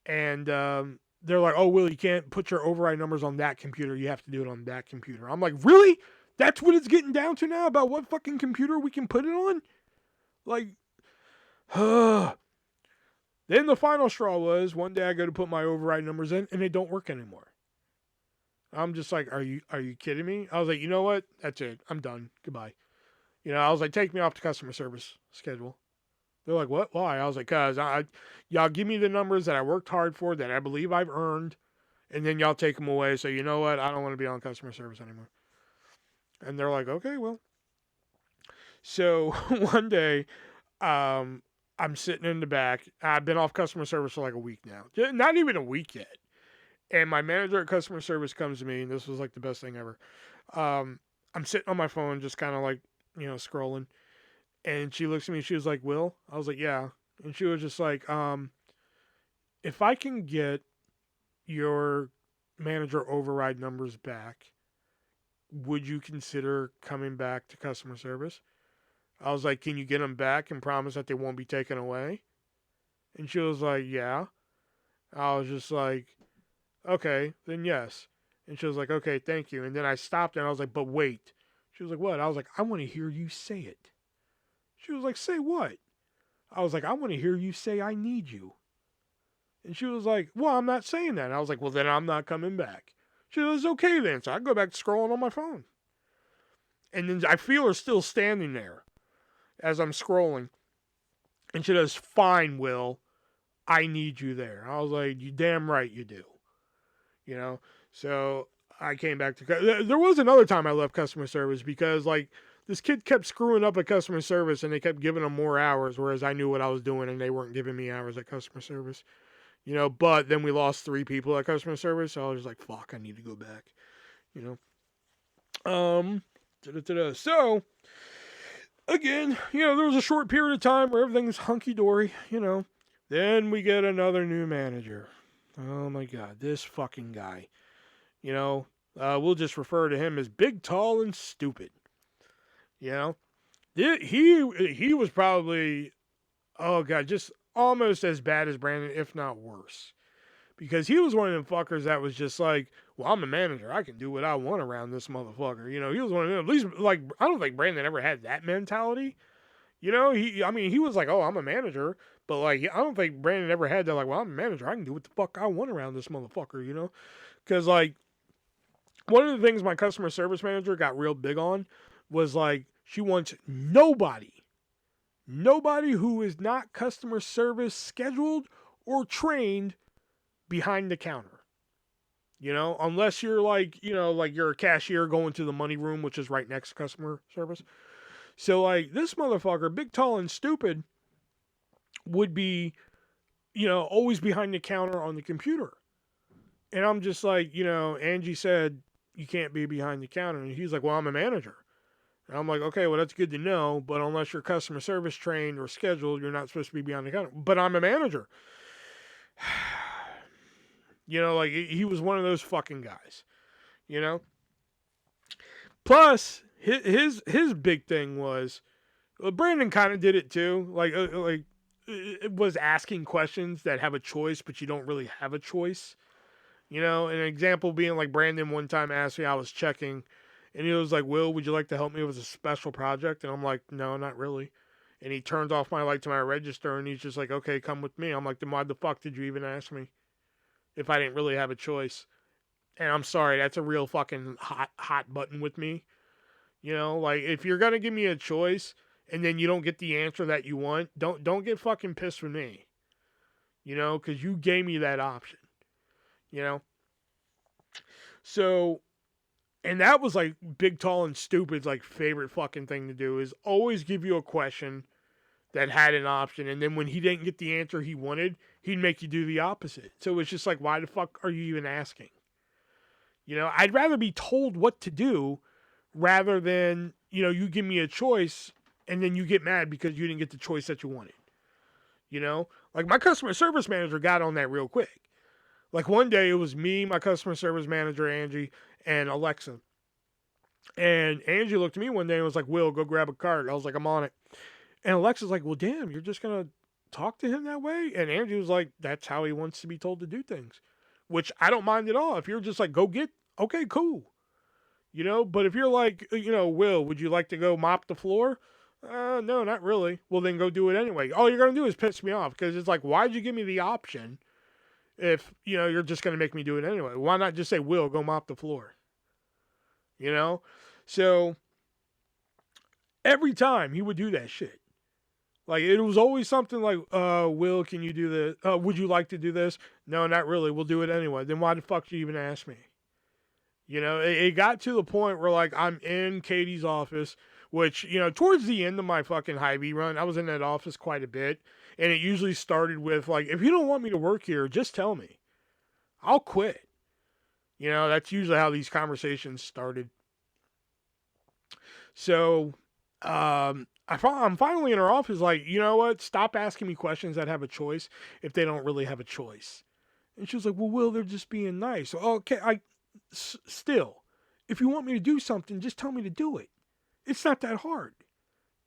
and they're like, oh, Will, you can't put your override numbers on that computer. You have to do it on that computer. I'm like, really? That's what it's getting down to now about what fucking computer we can put it on? Like, Then the final straw was one day I go to put my override numbers in, and they don't work anymore. I'm just like, are you kidding me? I was like, you know what? That's it. I'm done. Goodbye. I was like, take me off the customer service schedule. They're like, what? Why? I was like, cause y'all give me the numbers that I worked hard for, that I believe I've earned, and then y'all take them away. So you know what? I don't want to be on customer service anymore. And they're like, okay, well. So one day, I'm sitting in the back. I've been off customer service for like a week now. Not even a week yet. And my manager at customer service comes to me, and this was like the best thing ever. I'm sitting on my phone, just kind of like, scrolling. And she looks at me, she was like, Will? I was like, yeah. And she was just like, if I can get your manager override numbers back, would you consider coming back to customer service? I was like, can you get them back and promise that they won't be taken away? And she was like, yeah. I was just like, okay, then yes. And she was like, okay, thank you. And then I stopped and I was like, but wait. She was like, what? I was like, I want to hear you say it. She was like, say what? I was like, I want to hear you say I need you. And she was like, well, I'm not saying that. And I was like, well, then I'm not coming back. She was okay then. So I go back to scrolling on my phone. And then I feel her still standing there as I'm scrolling. And she goes, fine, Will. I need you there. I was like, you damn right you do. So I came back to... There was another time I left customer service because, like, this kid kept screwing up at customer service and they kept giving him more hours, whereas I knew what I was doing and they weren't giving me hours at customer service. But then we lost 3 people at customer service, so I was just like, fuck, I need to go back. So, again, there was a short period of time where everything's hunky-dory, Then we get another new manager. Oh my God, this fucking guy. We'll just refer to him as big, tall, and stupid. He was probably, oh God, just almost as bad as Brandon, if not worse. Because he was one of them fuckers that was just like, well, I'm a manager. I can do what I want around this motherfucker. He was one of them. At least, like, I don't think Brandon ever had that mentality. He was like, oh, I'm a manager. But, like, I don't think Brandon ever had that, like, well, I'm a manager. I can do what the fuck I want around this motherfucker, Because, like, one of the things my customer service manager got real big on was, like, she wants nobody who is not customer service scheduled or trained behind the counter. Unless you're like, like you're a cashier going to the money room, which is right next to customer service. So, like, this motherfucker, big, tall, and stupid, would be, always behind the counter on the computer. And I'm just like, Angie said, you can't be behind the counter. And he's like, well, I'm a manager. And I'm like, okay, well, that's good to know, but unless you're customer service trained or scheduled, you're not supposed to be behind the counter. But I'm a manager. You know, like, he was one of those fucking guys, you know? Plus, his big thing was, Brandon kind of did it too. Like, it was asking questions that have a choice, but you don't really have a choice. You know, an example being like Brandon one time asked me, I was checking, and he was like, Will, would you like to help me with a special project? And I'm like, no, not really. And he turns off my light to my register, and he's just like, okay, come with me. I'm like, then why the fuck did you even ask me if I didn't really have a choice? And I'm sorry, that's a real fucking hot button with me. You know, like, if you're gonna give me a choice and then you don't get the answer that you want, don't get fucking pissed with me. You know, because you gave me that option. You know, so, and that was like Big Tall and Stupid's like favorite fucking thing to do, is always give you a question that had an option, and then when he didn't get the answer he wanted, he'd make you do the opposite. So it's just like, why the fuck are you even asking? You know, I'd rather be told what to do rather than, you know, you give me a choice and then you get mad because you didn't get the choice that you wanted. You know, like, my customer service manager got on that real quick. Like, one day it was me, my customer service manager, Angie, and Alexa. And Angie looked at me one day and was like, Will, go grab a cart. I was like, I'm on it. And Alexa's like, well, damn, you're just going to talk to him that way? And Angie was like, that's how he wants to be told to do things, which I don't mind at all. If you're just like, go get, okay, cool. You know, but if you're like, you know, Will, would you like to go mop the floor? No, not really. Well, then go do it anyway. All you're going to do is piss me off, because it's like, why'd you give me the option if, you know, you're just going to make me do it anyway? Why not just say, Will, go mop the floor? You know? So every time he would do that shit. Like, it was always something like, Will, can you do this? Would you like to do this? No, not really. We'll do it anyway. Then why the fuck did you even ask me? You know, it got to the point where, like, I'm in Katie's office, which, you know, towards the end of my fucking Hy-Vee run, I was in that office quite a bit. And it usually started with, like, if you don't want me to work here, just tell me. I'll quit. You know, that's usually how these conversations started. So, I'm finally in her office, like, you know what? Stop asking me questions that have a choice if they don't really have a choice. And she was like, well, Will, they're just being nice. So, okay, still, if you want me to do something, just tell me to do it. It's not that hard.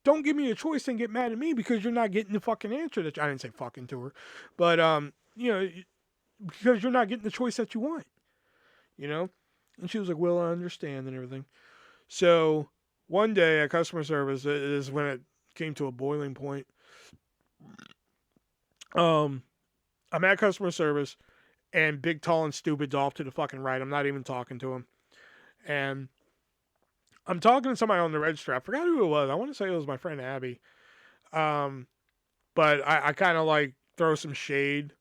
Don't give me a choice and get mad at me because you're not getting the fucking answer that I didn't say fucking to her, but you know, because you're not getting the choice that you want. You know, and she was like, well, I understand and everything. So one day at customer service is when it came to a boiling point. I'm at customer service, and Big Tall and Stupid's off to the fucking right. I'm not even talking to him, and I'm talking to somebody on the register. I forgot who it was. I want to say it was my friend Abby. Um, but I kind of like throw some shade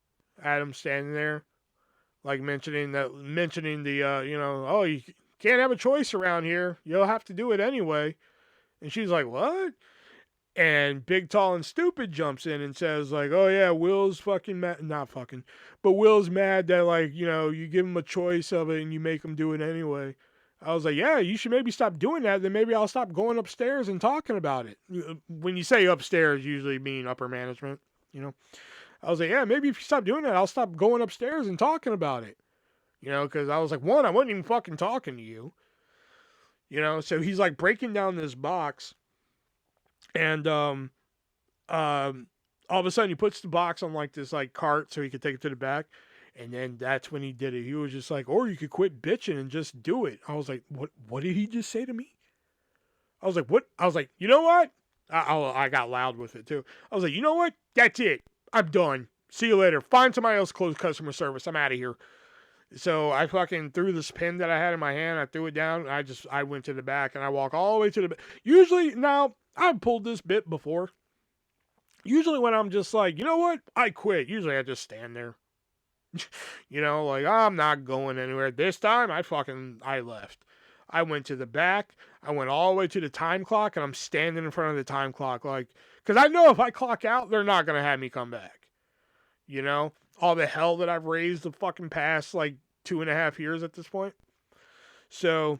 at him standing there, like mentioning the you know, oh, you can't have a choice around here. You'll have to do it anyway. And she's like, what? And Big Tall and Stupid jumps in and says, like, oh yeah, Will's fucking mad. Not fucking, but Will's mad that, like, you know, you give him a choice of it and you make him do it anyway. I was like, yeah, you should maybe stop doing that. Then maybe I'll stop going upstairs and talking about it. When you say upstairs, usually mean upper management, you know. I was like, yeah, maybe if you stop doing that, I'll stop going upstairs and talking about it. You know, because I was like, one, I wasn't even fucking talking to you. You know, so he's like breaking down this box, and all of a sudden he puts the box on like this like cart so he could take it to the back. And then that's when he did it. He was just like, or you could quit bitching and just do it. I was like, what did he just say to me? I was like, what? I was like, you know what? I got loud with it too. I was like, you know what? That's it. I'm done. See you later. Find somebody else close customer service. I'm out of here. So I fucking threw this pen that I had in my hand. I threw it down. I went to the back and I walk all the way to the back. Usually, now, I've pulled this bit before. Usually when I'm just like, you know what? I quit. Usually I just stand there. You know, like, I'm not going anywhere. This time, I left. I went to the back. I went all the way to the time clock, and I'm standing in front of the time clock, like, because I know if I clock out, they're not going to have me come back. You know? All the hell that I've raised the fucking past, like, 2.5 years at this point. So,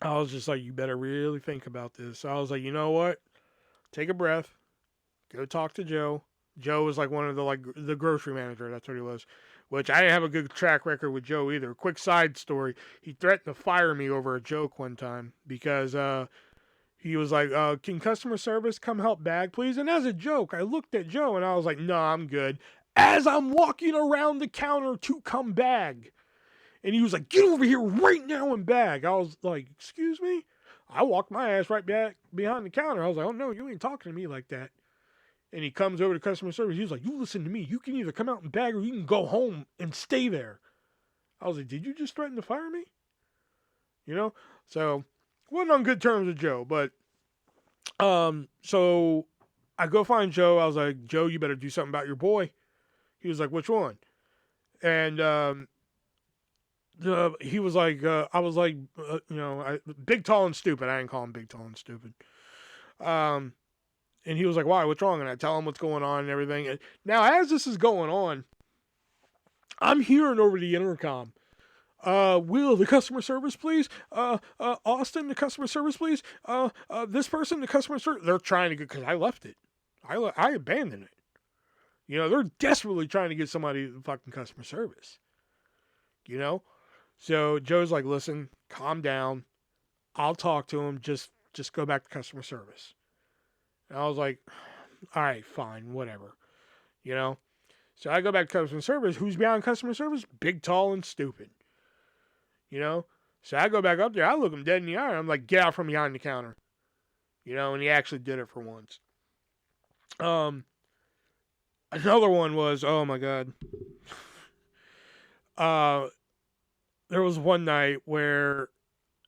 I was just like, you better really think about this. So I was like, you know what? Take a breath. Go talk to Joe. Joe was like one of the grocery manager. That's what he was. Which I didn't have a good track record with Joe either. Quick side story: he threatened to fire me over a joke one time because he was like, "Can customer service come help bag, please?" And as a joke, I looked at Joe and I was like, "No, I'm good." As I'm walking around the counter to come bag, and he was like, "Get over here right now and bag." I was like, "Excuse me?" I walked my ass right back behind the counter. I was like, "Oh no, you ain't talking to me like that." And he comes over to customer service. He was like, "You listen to me. You can either come out and bag or you can go home and stay there." I was like, "Did you just threaten to fire me?" You know? So, wasn't on good terms with Joe. But, so I go find Joe. I was like, "Joe, you better do something about your boy." He was like, "Which one?" And, he was like, I was like, big, tall, and stupid. I didn't call him big, tall, and stupid. Um, and he was like, "Why? What's wrong?" And I tell him what's going on and everything. And now, as this is going on, I'm hearing over the intercom, Will, the customer service, please. Austin, the customer service, please. This person, the customer service. They're trying to get, because I left it. I abandoned it. You know, they're desperately trying to get somebody to fucking customer service. You know? So Joe's like, "Listen, calm down. I'll talk to him. Just go back to customer service." And I was like, "All right, fine, whatever." You know? So I go back to customer service. Who's behind customer service? Big, tall, and stupid. You know? So I go back up there. I look him dead in the eye. I'm like, "Get out from behind the counter." You know? And he actually did it for once. Another one was, oh my God. Uh, there was one night where,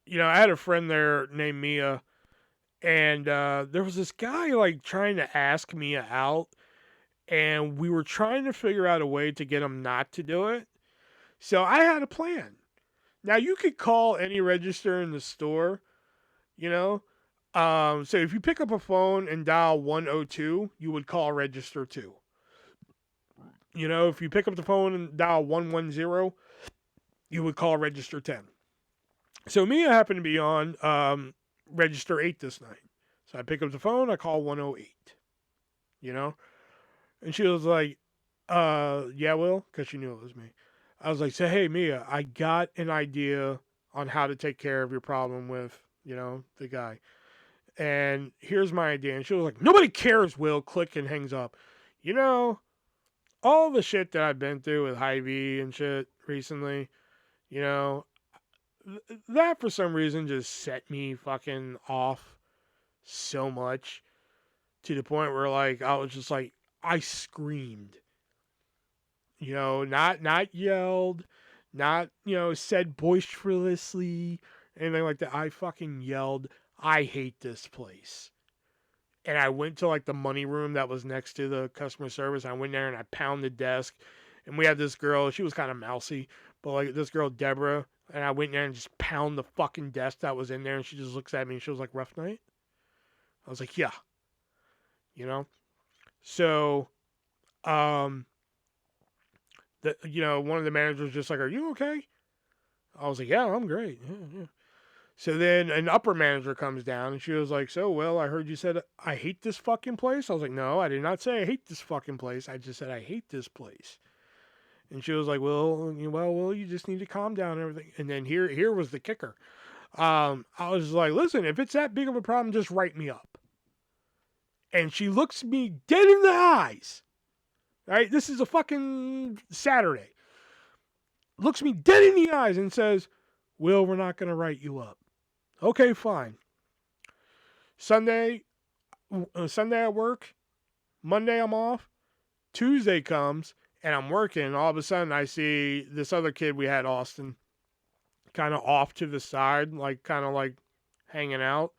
I had a friend there named Mia, and there was this guy like trying to ask Mia out, and we were trying to figure out a way to get him not to do it. So I had a plan. Now you could call any register in the store, you know. So if you pick up a phone and dial 102, you would call register 2. You know, if you pick up the phone and dial 110, you would call register 10. So Mia happened to be on register 8 this night. So I pick up the phone, I call 108, you know? And she was like, yeah, Will, because she knew it was me. I was like, "Say, hey, Mia, I got an idea on how to take care of your problem with, the guy. And here's my idea." And she was like, "Nobody cares, Will." Click, and hangs up. You know, all the shit that I've been through with Hy-Vee and shit recently, you know, that for some reason just set me fucking off so much, to the point where like I was just like, I screamed. Not yelled, not, said boisterously, anything like that. I fucking yelled, "I hate this place." And I went to like the money room that was next to the customer service. I went there and I pounded the desk. And we had this girl, she was kind of mousy, but like this girl, Deborah, and I went there and just pound the fucking desk that was in there. And she just looks at me and she was like, "Rough night?" I was like, "Yeah." You know? So, um, one of the managers was just like, "Are you okay?" I was like, "Yeah, I'm great." Yeah, yeah. So then an upper manager comes down and she was like, "So, Will, I heard you said I hate this fucking place." I was like, "No, I did not say I hate this fucking place. I just said I hate this place." And she was like, "Well, Will, you just need to calm down and everything." And then here was the kicker. I was like, "Listen, if it's that big of a problem, just write me up." And she looks me dead in the eyes. Right? This is a fucking Saturday. Looks me dead in the eyes and says, "Will, we're not going to write you up." Okay, fine. Sunday at work. Monday I'm off. Tuesday comes and I'm working. And all of a sudden I see this other kid we had, Austin, kind of off to the side, like kind of like hanging out.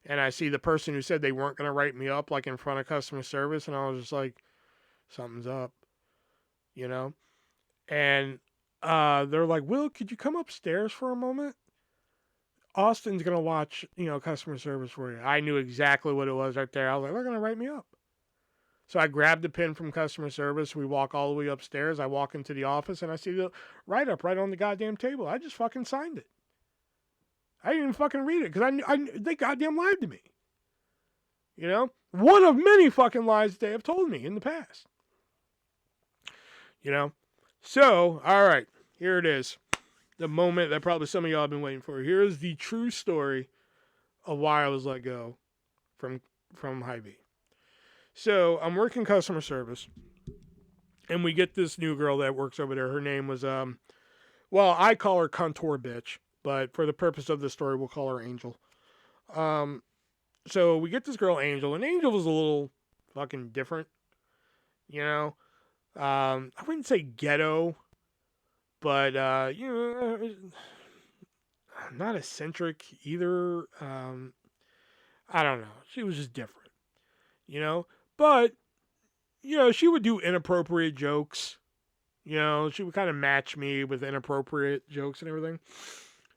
And I see the person who said they weren't going to write me up like in front of customer service. And I was just like, something's up, you know? And they're like, "Will, could you come upstairs for a moment? Austin's going to watch, customer service for you." I knew exactly what it was right there. I was like, "They're going to write me up." So I grabbed the pen from customer service. We walk all the way upstairs. I walk into the office and I see the write-up right on the goddamn table. I just fucking signed it. I didn't even fucking read it because they goddamn lied to me. You know? One of many fucking lies they have told me in the past. You know? So, all right, here it is. The moment that probably some of y'all have been waiting for. Here is the true story of why I was let go from Hy-Vee. So, I'm working customer service, and we get this new girl that works over there. Her name was, well, I call her Contour Bitch, but for the purpose of the story, we'll call her Angel. So we get this girl Angel, and Angel was a little fucking different, you know. I wouldn't say ghetto, but you know, not eccentric either. I don't know. She was just different, you know. But you know, she would do inappropriate jokes. You know, she would kind of match me with inappropriate jokes and everything.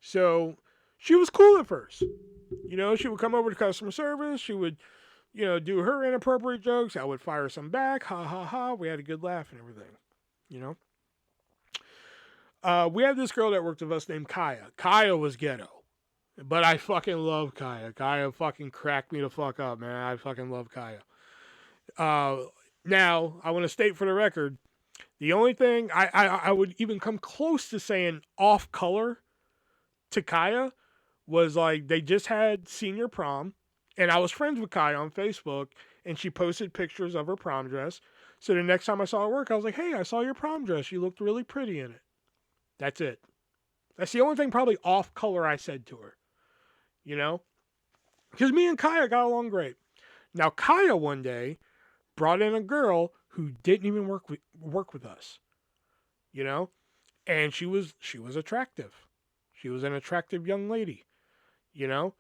So she was cool at first. You know, she would come over to customer service. She would, you know, do her inappropriate jokes. I would fire some back. Ha, ha, ha. We had a good laugh and everything. You know? We had this girl that worked with us named Kaya. Kaya was ghetto. But I fucking love Kaya. Kaya fucking cracked me the fuck up, man. I fucking love Kaya. Now, I want to state for the record, the only thing I would even come close to saying off color to Kaya was like they just had senior prom, and I was friends with Kaya on Facebook, and she posted pictures of her prom dress. So the next time I saw her work, I was like, hey, I saw your prom dress. You looked really pretty in it. That's it. That's the only thing probably off color I said to her. You know? Because me and Kaya got along great. Now, Kaya one day brought in a girl who didn't even work with us. You know? And she was attractive. She was an attractive young lady. You know?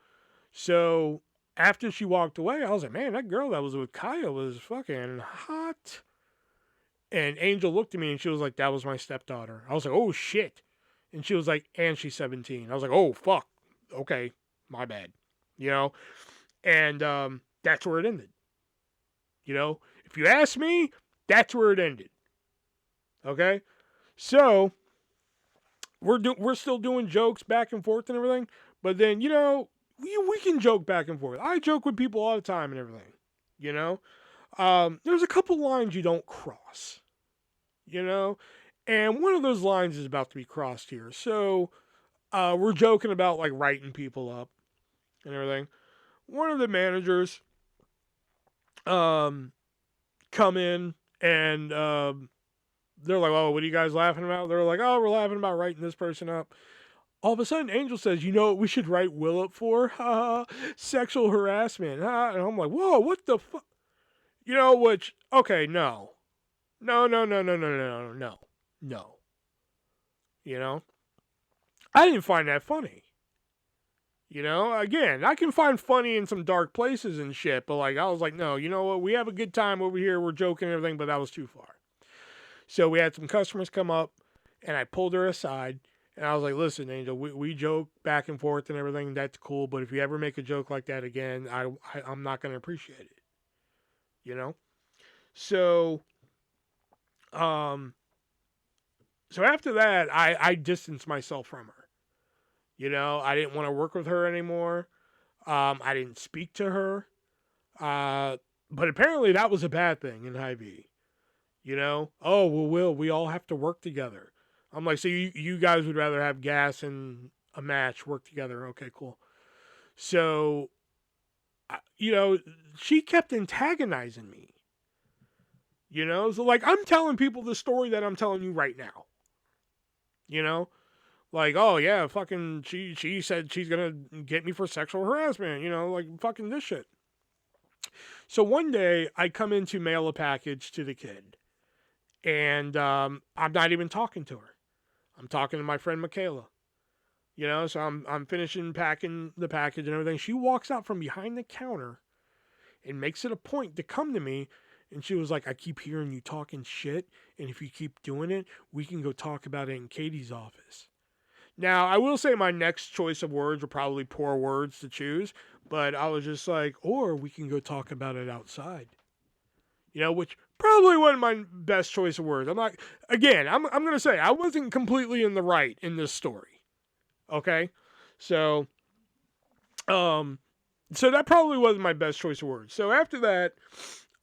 So after she walked away, I was like, man, that girl that was with Kaya was fucking hot. And Angel looked at me and she was like, that was my stepdaughter. I was like, oh shit. And she was like, and she's 17. I was like, oh fuck. Okay, my bad. You know? And that's where it ended. You know? If you ask me, that's where it ended. Okay? So we're still doing jokes back and forth and everything, but then, you know, we can joke back and forth. I joke with people all the time and everything, you know. There's a couple lines you don't cross, you know, and one of those lines is about to be crossed here. So we're joking about like writing people up and everything. One of the managers come in and they're like, oh, what are you guys laughing about? They're like, oh, we're laughing about writing this person up. All of a sudden, Angel says, you know what we should write Will up for? Sexual harassment. And I'm like, whoa, what the fuck? You know, which, okay, no. No. You know? I didn't find that funny. You know, again, I can find funny in some dark places and shit, but like, I was like, no, you know what? We have a good time over here. We're joking and everything, but that was too far. So we had some customers come up, and I pulled her aside, and I was like, listen, Angel, we joke back and forth and everything. That's cool, but if you ever make a joke like that again, I'm not going to appreciate it. You know? So, so after that, I distanced myself from her. You know, I didn't want to work with her anymore. I didn't speak to her. But apparently that was a bad thing in Hy-Vee. You know, oh, well, Will, we all have to work together. I'm like, so you guys would rather have gas and a match work together. Okay, cool. So, you know, she kept antagonizing me. You know, so like I'm telling people the story that I'm telling you right now. You know, like, oh yeah, fucking, she said she's gonna get me for sexual harassment. You know, like fucking this shit. So one day I come in to mail a package to the kid. And I'm not even talking to her. I'm talking to my friend Michaela. You know, so I'm finishing packing the package and everything. She walks out from behind the counter and makes it a point to come to me. And she was like, I keep hearing you talking shit. And if you keep doing it, we can go talk about it in Katie's office. Now, I will say my next choice of words were probably poor words to choose. But I was just like, or we can go talk about it outside. You know, which probably wasn't my best choice of words. I'm going to say I wasn't completely in the right in this story. Okay? So, So that probably wasn't my best choice of words. So after that,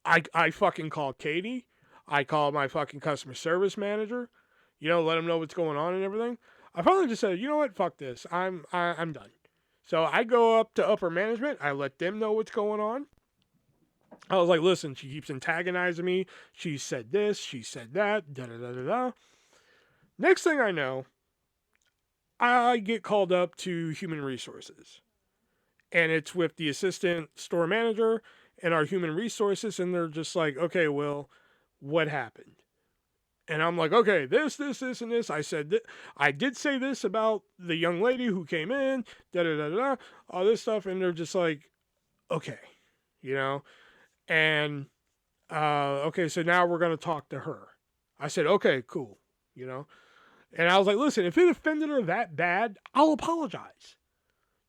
I fucking called Katie. I called my fucking customer service manager. Let them know what's going on and everything. I finally just said, you know what, fuck this. I'm done. So I go up to upper management. I let them know what's going on. I was like, listen, she keeps antagonizing me. She said this, she said that, da da da da da. Next thing I know, I get called up to human resources. And it's with the assistant store manager and our human resources. And they're just like, okay, well, what happened? And I'm like, okay, this, and this. I said, I did say this about the young lady who came in, da da da da, all this stuff. And they're just like, okay, And, okay, so now we're going to talk to her. I said, okay, cool, And I was like, listen, if it offended her that bad, I'll apologize,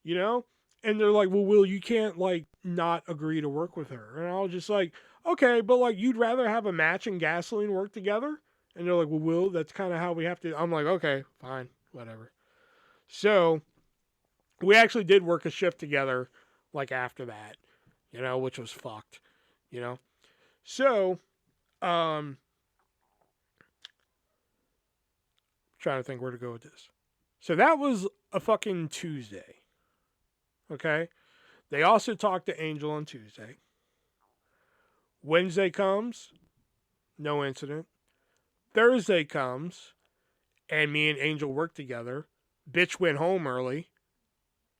And they're like, well, Will, you can't, not agree to work with her. And I was just like, okay, but, you'd rather have a match and gasoline work together? And they're like, well, Will, that's kind of how we have to. I'm like, okay, fine, whatever. So we actually did work a shift together, after that, which was fucked, So, trying to think where to go with this. So that was a fucking Tuesday. Okay? They also talked to Angel on Tuesday. Wednesday comes, no incident. Thursday comes, and me and Angel work together. Bitch went home early,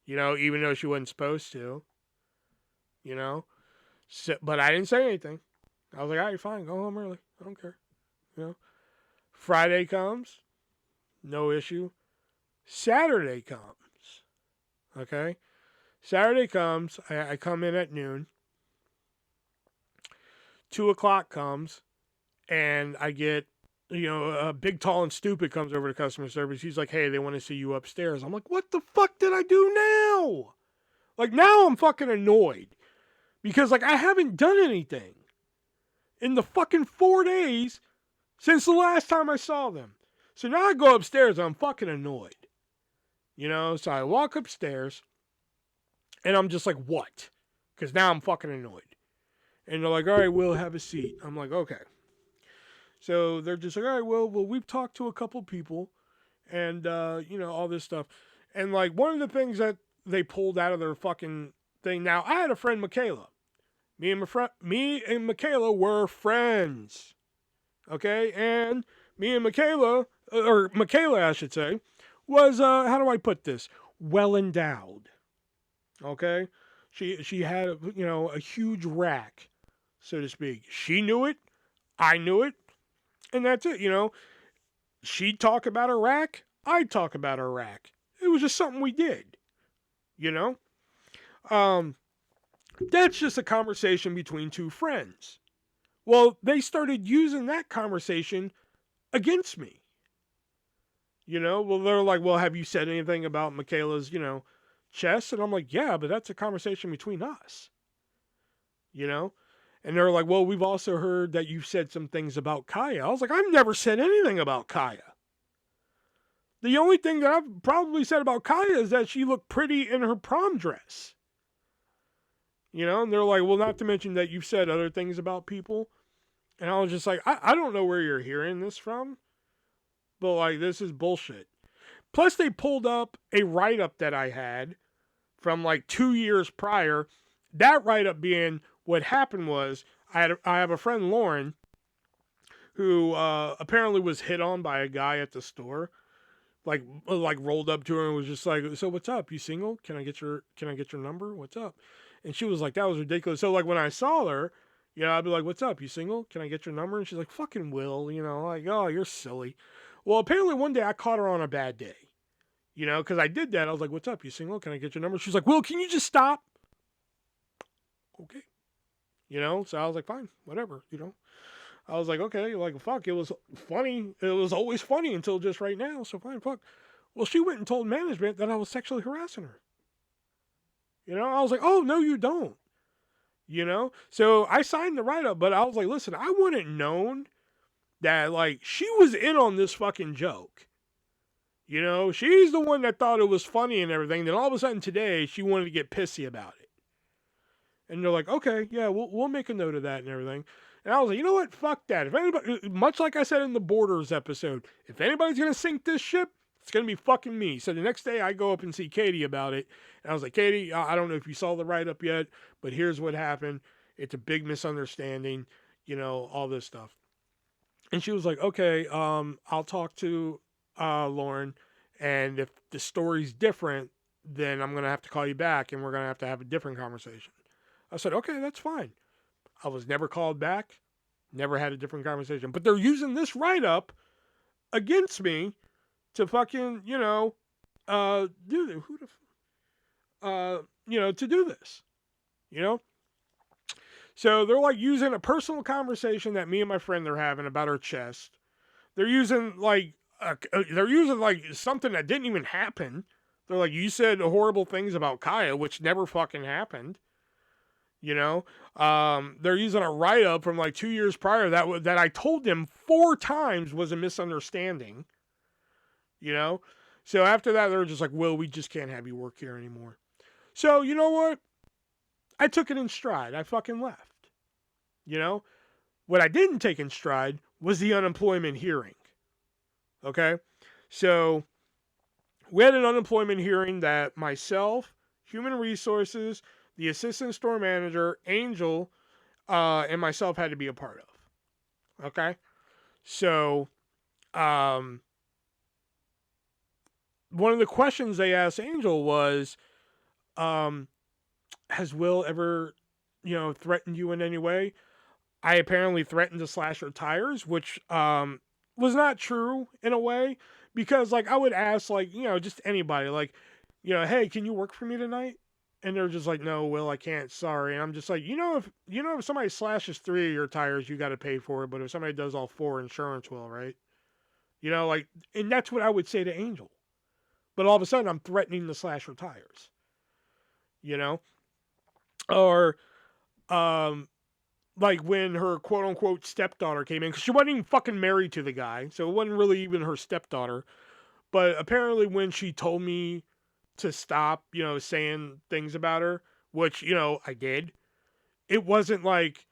even though she wasn't supposed to, So, but I didn't say anything. I was like, all right, fine, go home early. I don't care, Friday comes, no issue. Saturday comes, okay? Saturday comes, I come in at noon. 2 o'clock comes, and I get, a big, tall, and stupid comes over to customer service. He's like, hey, they want to see you upstairs. I'm like, what the fuck did I do now? Now I'm fucking annoyed. Because, I haven't done anything in the fucking 4 days since the last time I saw them. So now I go upstairs and I'm fucking annoyed. So I walk upstairs and I'm just like, what? Because now I'm fucking annoyed. And they're like, all right, Will, have a seat. I'm like, okay. So they're just like, all right, well, we've talked to a couple people and, all this stuff. And, one of the things that they pulled out of their fucking thing. Now, I had a friend, Michaela. Me and Michaela were friends. Okay? And me and Michaela, I should say, was, how do I put this? Well endowed. Okay? She had, a huge rack, so to speak. She knew it. I knew it. And that's it, She'd talk about her rack. I'd talk about her rack. It was just something we did, That's just a conversation between two friends. Well, they started using that conversation against me. Well, they're like, well, have you said anything about Michaela's, chest? And I'm like, yeah, but that's a conversation between us. And they're like, well, we've also heard that you've said some things about Kaya. I was like, I've never said anything about Kaya. The only thing that I've probably said about Kaya is that she looked pretty in her prom dress. And they're like, well, not to mention that you've said other things about people. And I was just like, I don't know where you're hearing this from, but, this is bullshit. Plus, they pulled up a write-up that I had from, 2 years prior. That write-up being, what happened was, I have a friend, Lauren, who apparently was hit on by a guy at the store. Rolled up to her and was just like, so what's up? You single? Can I get your number? What's up? And she was like, that was ridiculous. So, when I saw her, I'd be like, what's up? You single? Can I get your number? And she's like, fucking Will, oh, you're silly. Well, apparently one day I caught her on a bad day, because I did that. I was like, what's up? You single? Can I get your number? She's like, Will, can you just stop? Okay. So I was like, fine, whatever, I was like, okay, fuck, it was funny. It was always funny until just right now, so fine, fuck. Well, she went and told management that I was sexually harassing her. I was like, oh, no, you don't. So I signed the write-up, but I was like, listen, I wouldn't known that, she was in on this fucking joke. You know, she's the one that thought it was funny and everything. Then all of a sudden today, she wanted to get pissy about it. And they're like, okay, yeah, we'll make a note of that and everything. And I was like, you know what? Fuck that. If anybody, much like I said in the Borders episode, if anybody's gonna sink this ship, it's gonna be fucking me. So the next day, I go up and see Katie about it, and I was like, Katie, I don't know if you saw the write up yet, but here's what happened. It's a big misunderstanding. You know, all this stuff. And she was like, okay, I'll talk to Lauren, and if the story's different, then I'm gonna have to call you back, and we're gonna have a different conversation. I said, okay, that's fine. I was never called back, never had a different conversation. But they're using this write up against me to fucking, do who the, to do this, you know. So they're like using a personal conversation that me and my friend are having about her chest. They're using like something that didn't even happen. They're like, you said horrible things about Kaya, which never fucking happened. You know, they're using a write up from like 2 years prior that I told them 4 times was a misunderstanding. You know, so after that they're just like, "Will, we just can't have you work here anymore." So you know what? I took it in stride. I fucking left. You know, what I didn't take in stride was the unemployment hearing. Okay, so we had an unemployment hearing that myself, Human Resources, the assistant store manager, Angel, and myself had to be a part of. Okay? So, one of the questions they asked Angel was, has Will ever, threatened you in any way? I apparently threatened to slash her tires, which was not true in a way, because, like, I would ask, like, just anybody, like, hey, can you work for me tonight? And they're just like, no, Will, I can't. Sorry. And I'm just like, if somebody slashes 3 of your tires, you got to pay for it. But if somebody does all 4, insurance will, right? And that's what I would say to Angel. But all of a sudden, I'm threatening to slash her tires. Or, like when her quote unquote stepdaughter came in, because she wasn't even fucking married to the guy, so it wasn't really even her stepdaughter. But apparently, when she told me to stop, saying things about her, which, I did. It wasn't like,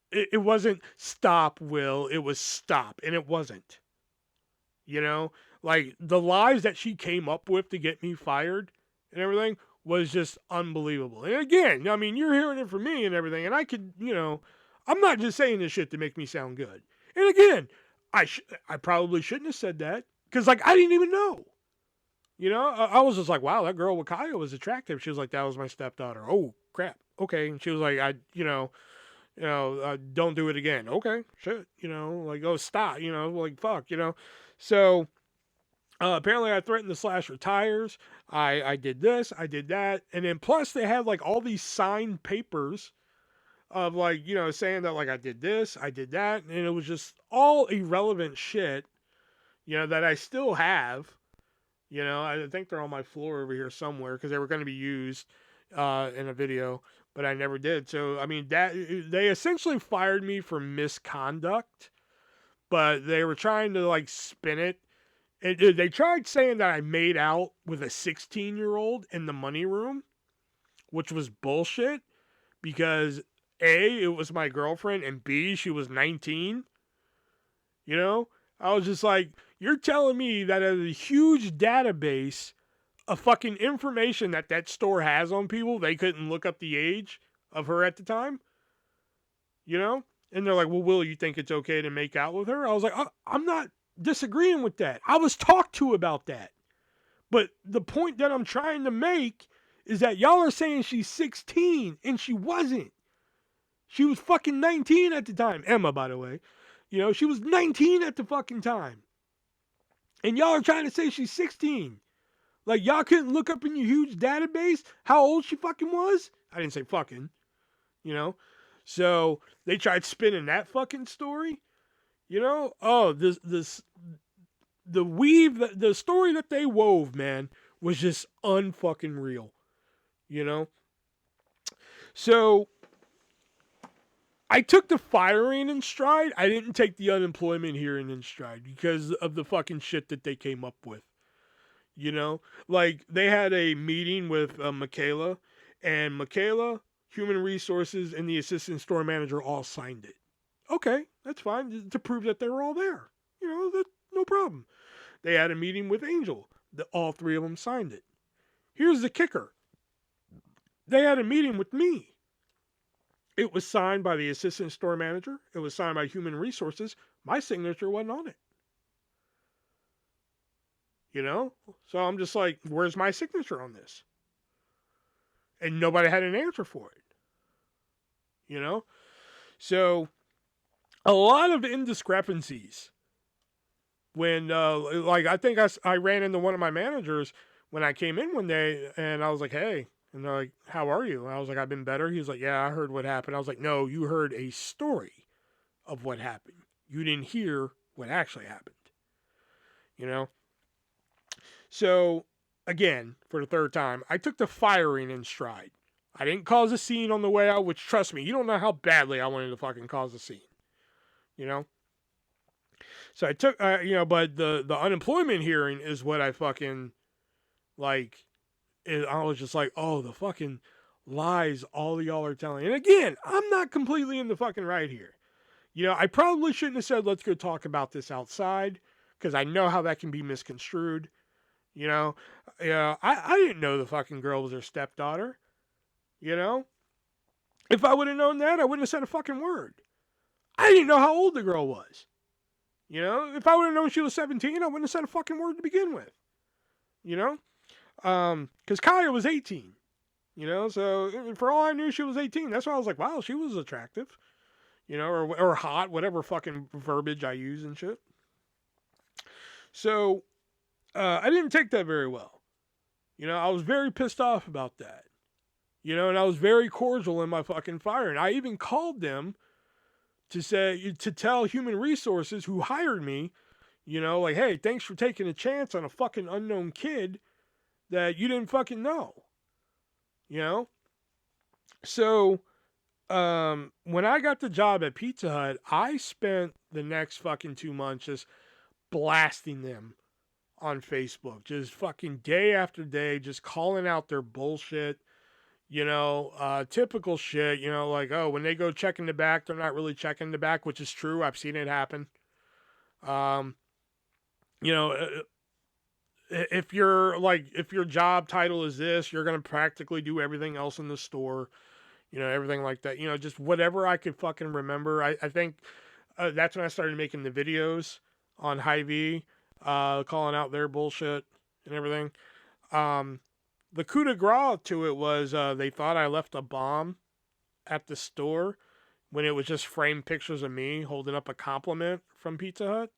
it wasn't stop, Will. It was stop. And it wasn't. Like the lies that she came up with to get me fired and everything was just unbelievable. And again, I mean, you're hearing it from me and everything. And I could, I'm not just saying this shit to make me sound good. And again, I probably shouldn't have said that because, like, I didn't even know. I was just like, wow, that girl with Kaya was attractive. She was like, that was my stepdaughter. Oh, crap. Okay. And she was like, don't do it again. Okay, shit. Like, oh, stop. Like, fuck, So, apparently I threatened to slash her tires. I did this. I did that. And then plus they had, like, all these signed papers of, like, saying that, like, I did this, I did that. And it was just all irrelevant shit, that I still have. I think they're on my floor over here somewhere because they were going to be used in a video, but I never did. So, I mean, that they essentially fired me for misconduct, but they were trying to, like, spin it. They tried saying that I made out with a 16-year-old in the money room, which was bullshit because A, it was my girlfriend, and B, she was 19. I was just like, you're telling me that as a huge database of fucking information that store has on people, they couldn't look up the age of her at the time? And they're like, well, Will, you think it's okay to make out with her? I was like, I'm not disagreeing with that. I was talked to about that. But the point that I'm trying to make is that y'all are saying she's 16, and she wasn't. She was fucking 19 at the time. Emma, by the way. She was 19 at the fucking time. And y'all are trying to say she's 16. Like, y'all couldn't look up in your huge database how old she fucking was? I didn't say fucking. So they tried spinning that fucking story. Oh, the story that they wove, man, was just unfucking real. So I took the firing in stride. I didn't take the unemployment hearing in stride because of the fucking shit that they came up with. You know, like they had a meeting with Michaela, and Michaela, human resources, and the assistant store manager all signed it. Okay, that's fine to prove that they were all there. You know, that no problem. They had a meeting with Angel. All three of them signed it. Here's the kicker. They had a meeting with me. It was signed by the assistant store manager. It was signed by human resources. My signature wasn't on it. You know? So I'm just like, where's my signature on this? And nobody had an answer for it. You know? So a lot of indiscrepancies. When, like, I think I ran into one of my managers when I came in one day, and I was like, hey. And they're like, how are you? And I was like, I've been better. He was like, yeah, I heard what happened. I was like, no, you heard a story of what happened. You didn't hear what actually happened. You know? So, again, for the third time, I took the firing in stride. I didn't cause a scene on the way out, which, trust me, you don't know how badly I wanted to fucking cause a scene. You know? So I took, but the unemployment hearing is what I fucking, like, I was just like, oh, the fucking lies all of y'all are telling. And again, I'm not completely in the fucking right here. You know, I probably shouldn't have said, let's go talk about this outside, because I know how that can be misconstrued. You know, I didn't know the fucking girl was her stepdaughter. You know, if I would have known that, I wouldn't have said a fucking word. I didn't know how old the girl was. You know, if I would have known she was 17, I wouldn't have said a fucking word to begin with. You know, because Kaya was 18. You know, so for all I knew, she was 18. That's why I was like, wow, she was attractive. You know, or hot, whatever fucking verbiage I use and shit. So I didn't take that very well. You know, I was very pissed off about that. You know, and I was very cordial in my fucking firing. I even called them to tell human resources who hired me, you know, like, hey, thanks for taking a chance on a fucking unknown kid that you didn't fucking know. You know? So, when I got the job at Pizza Hut, I spent the next fucking 2 months just blasting them on Facebook. Just fucking day after day, just calling out their bullshit. You know, typical shit, you know, like, oh, when they go check in the back, they're not really checking the back, which is true. I've seen it happen. You know, if your job title is this, you're going to practically do everything else in the store, you know, everything like that. You know, just whatever I could fucking remember. I think that's when I started making the videos on Hy-Vee, calling out their bullshit and everything. The coup de grace to it was they thought I left a bomb at the store when it was just framed pictures of me holding up a compliment from Pizza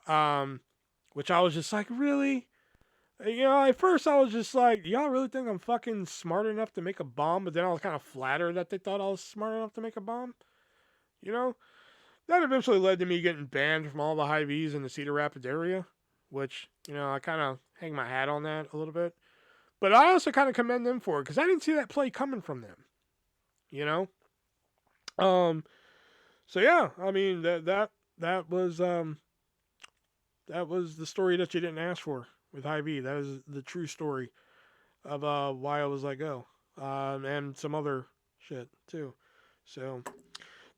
Hut. Which I was just like, really? You know, at first I was just like, y'all really think I'm fucking smart enough to make a bomb? But then I was kind of flattered that they thought I was smart enough to make a bomb. You know? That eventually led to me getting banned from all the Hy-Vees in the Cedar Rapids area. Which, you know, I kind of hang my hat on that a little bit. But I also kind of commend them for it because I didn't see that play coming from them. You know? So yeah, I mean that was the story that you didn't ask for with Hy-Vee. That is the true story of why I was let go. And some other shit too. So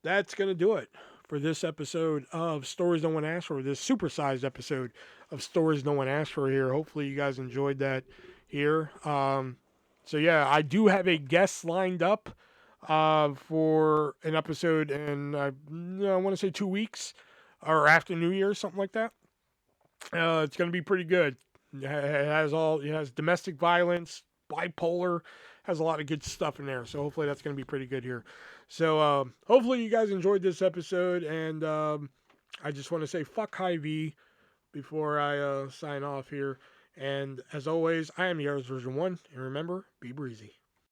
that's gonna do it for this episode of Stories No One Asked For, this supersized episode of Stories No One Asked For here. Hopefully you guys enjoyed that here. So yeah, I do have a guest lined up for an episode in, I want to say 2 weeks or after New Year, something like that. It's going to be pretty good. It has domestic violence, bipolar, has a lot of good stuff in there. So hopefully that's going to be pretty good here. So hopefully you guys enjoyed this episode, and I just want to say fuck Hy-Vee before I sign off here. And as always, I am the ArtistVersion1, and remember, be breezy.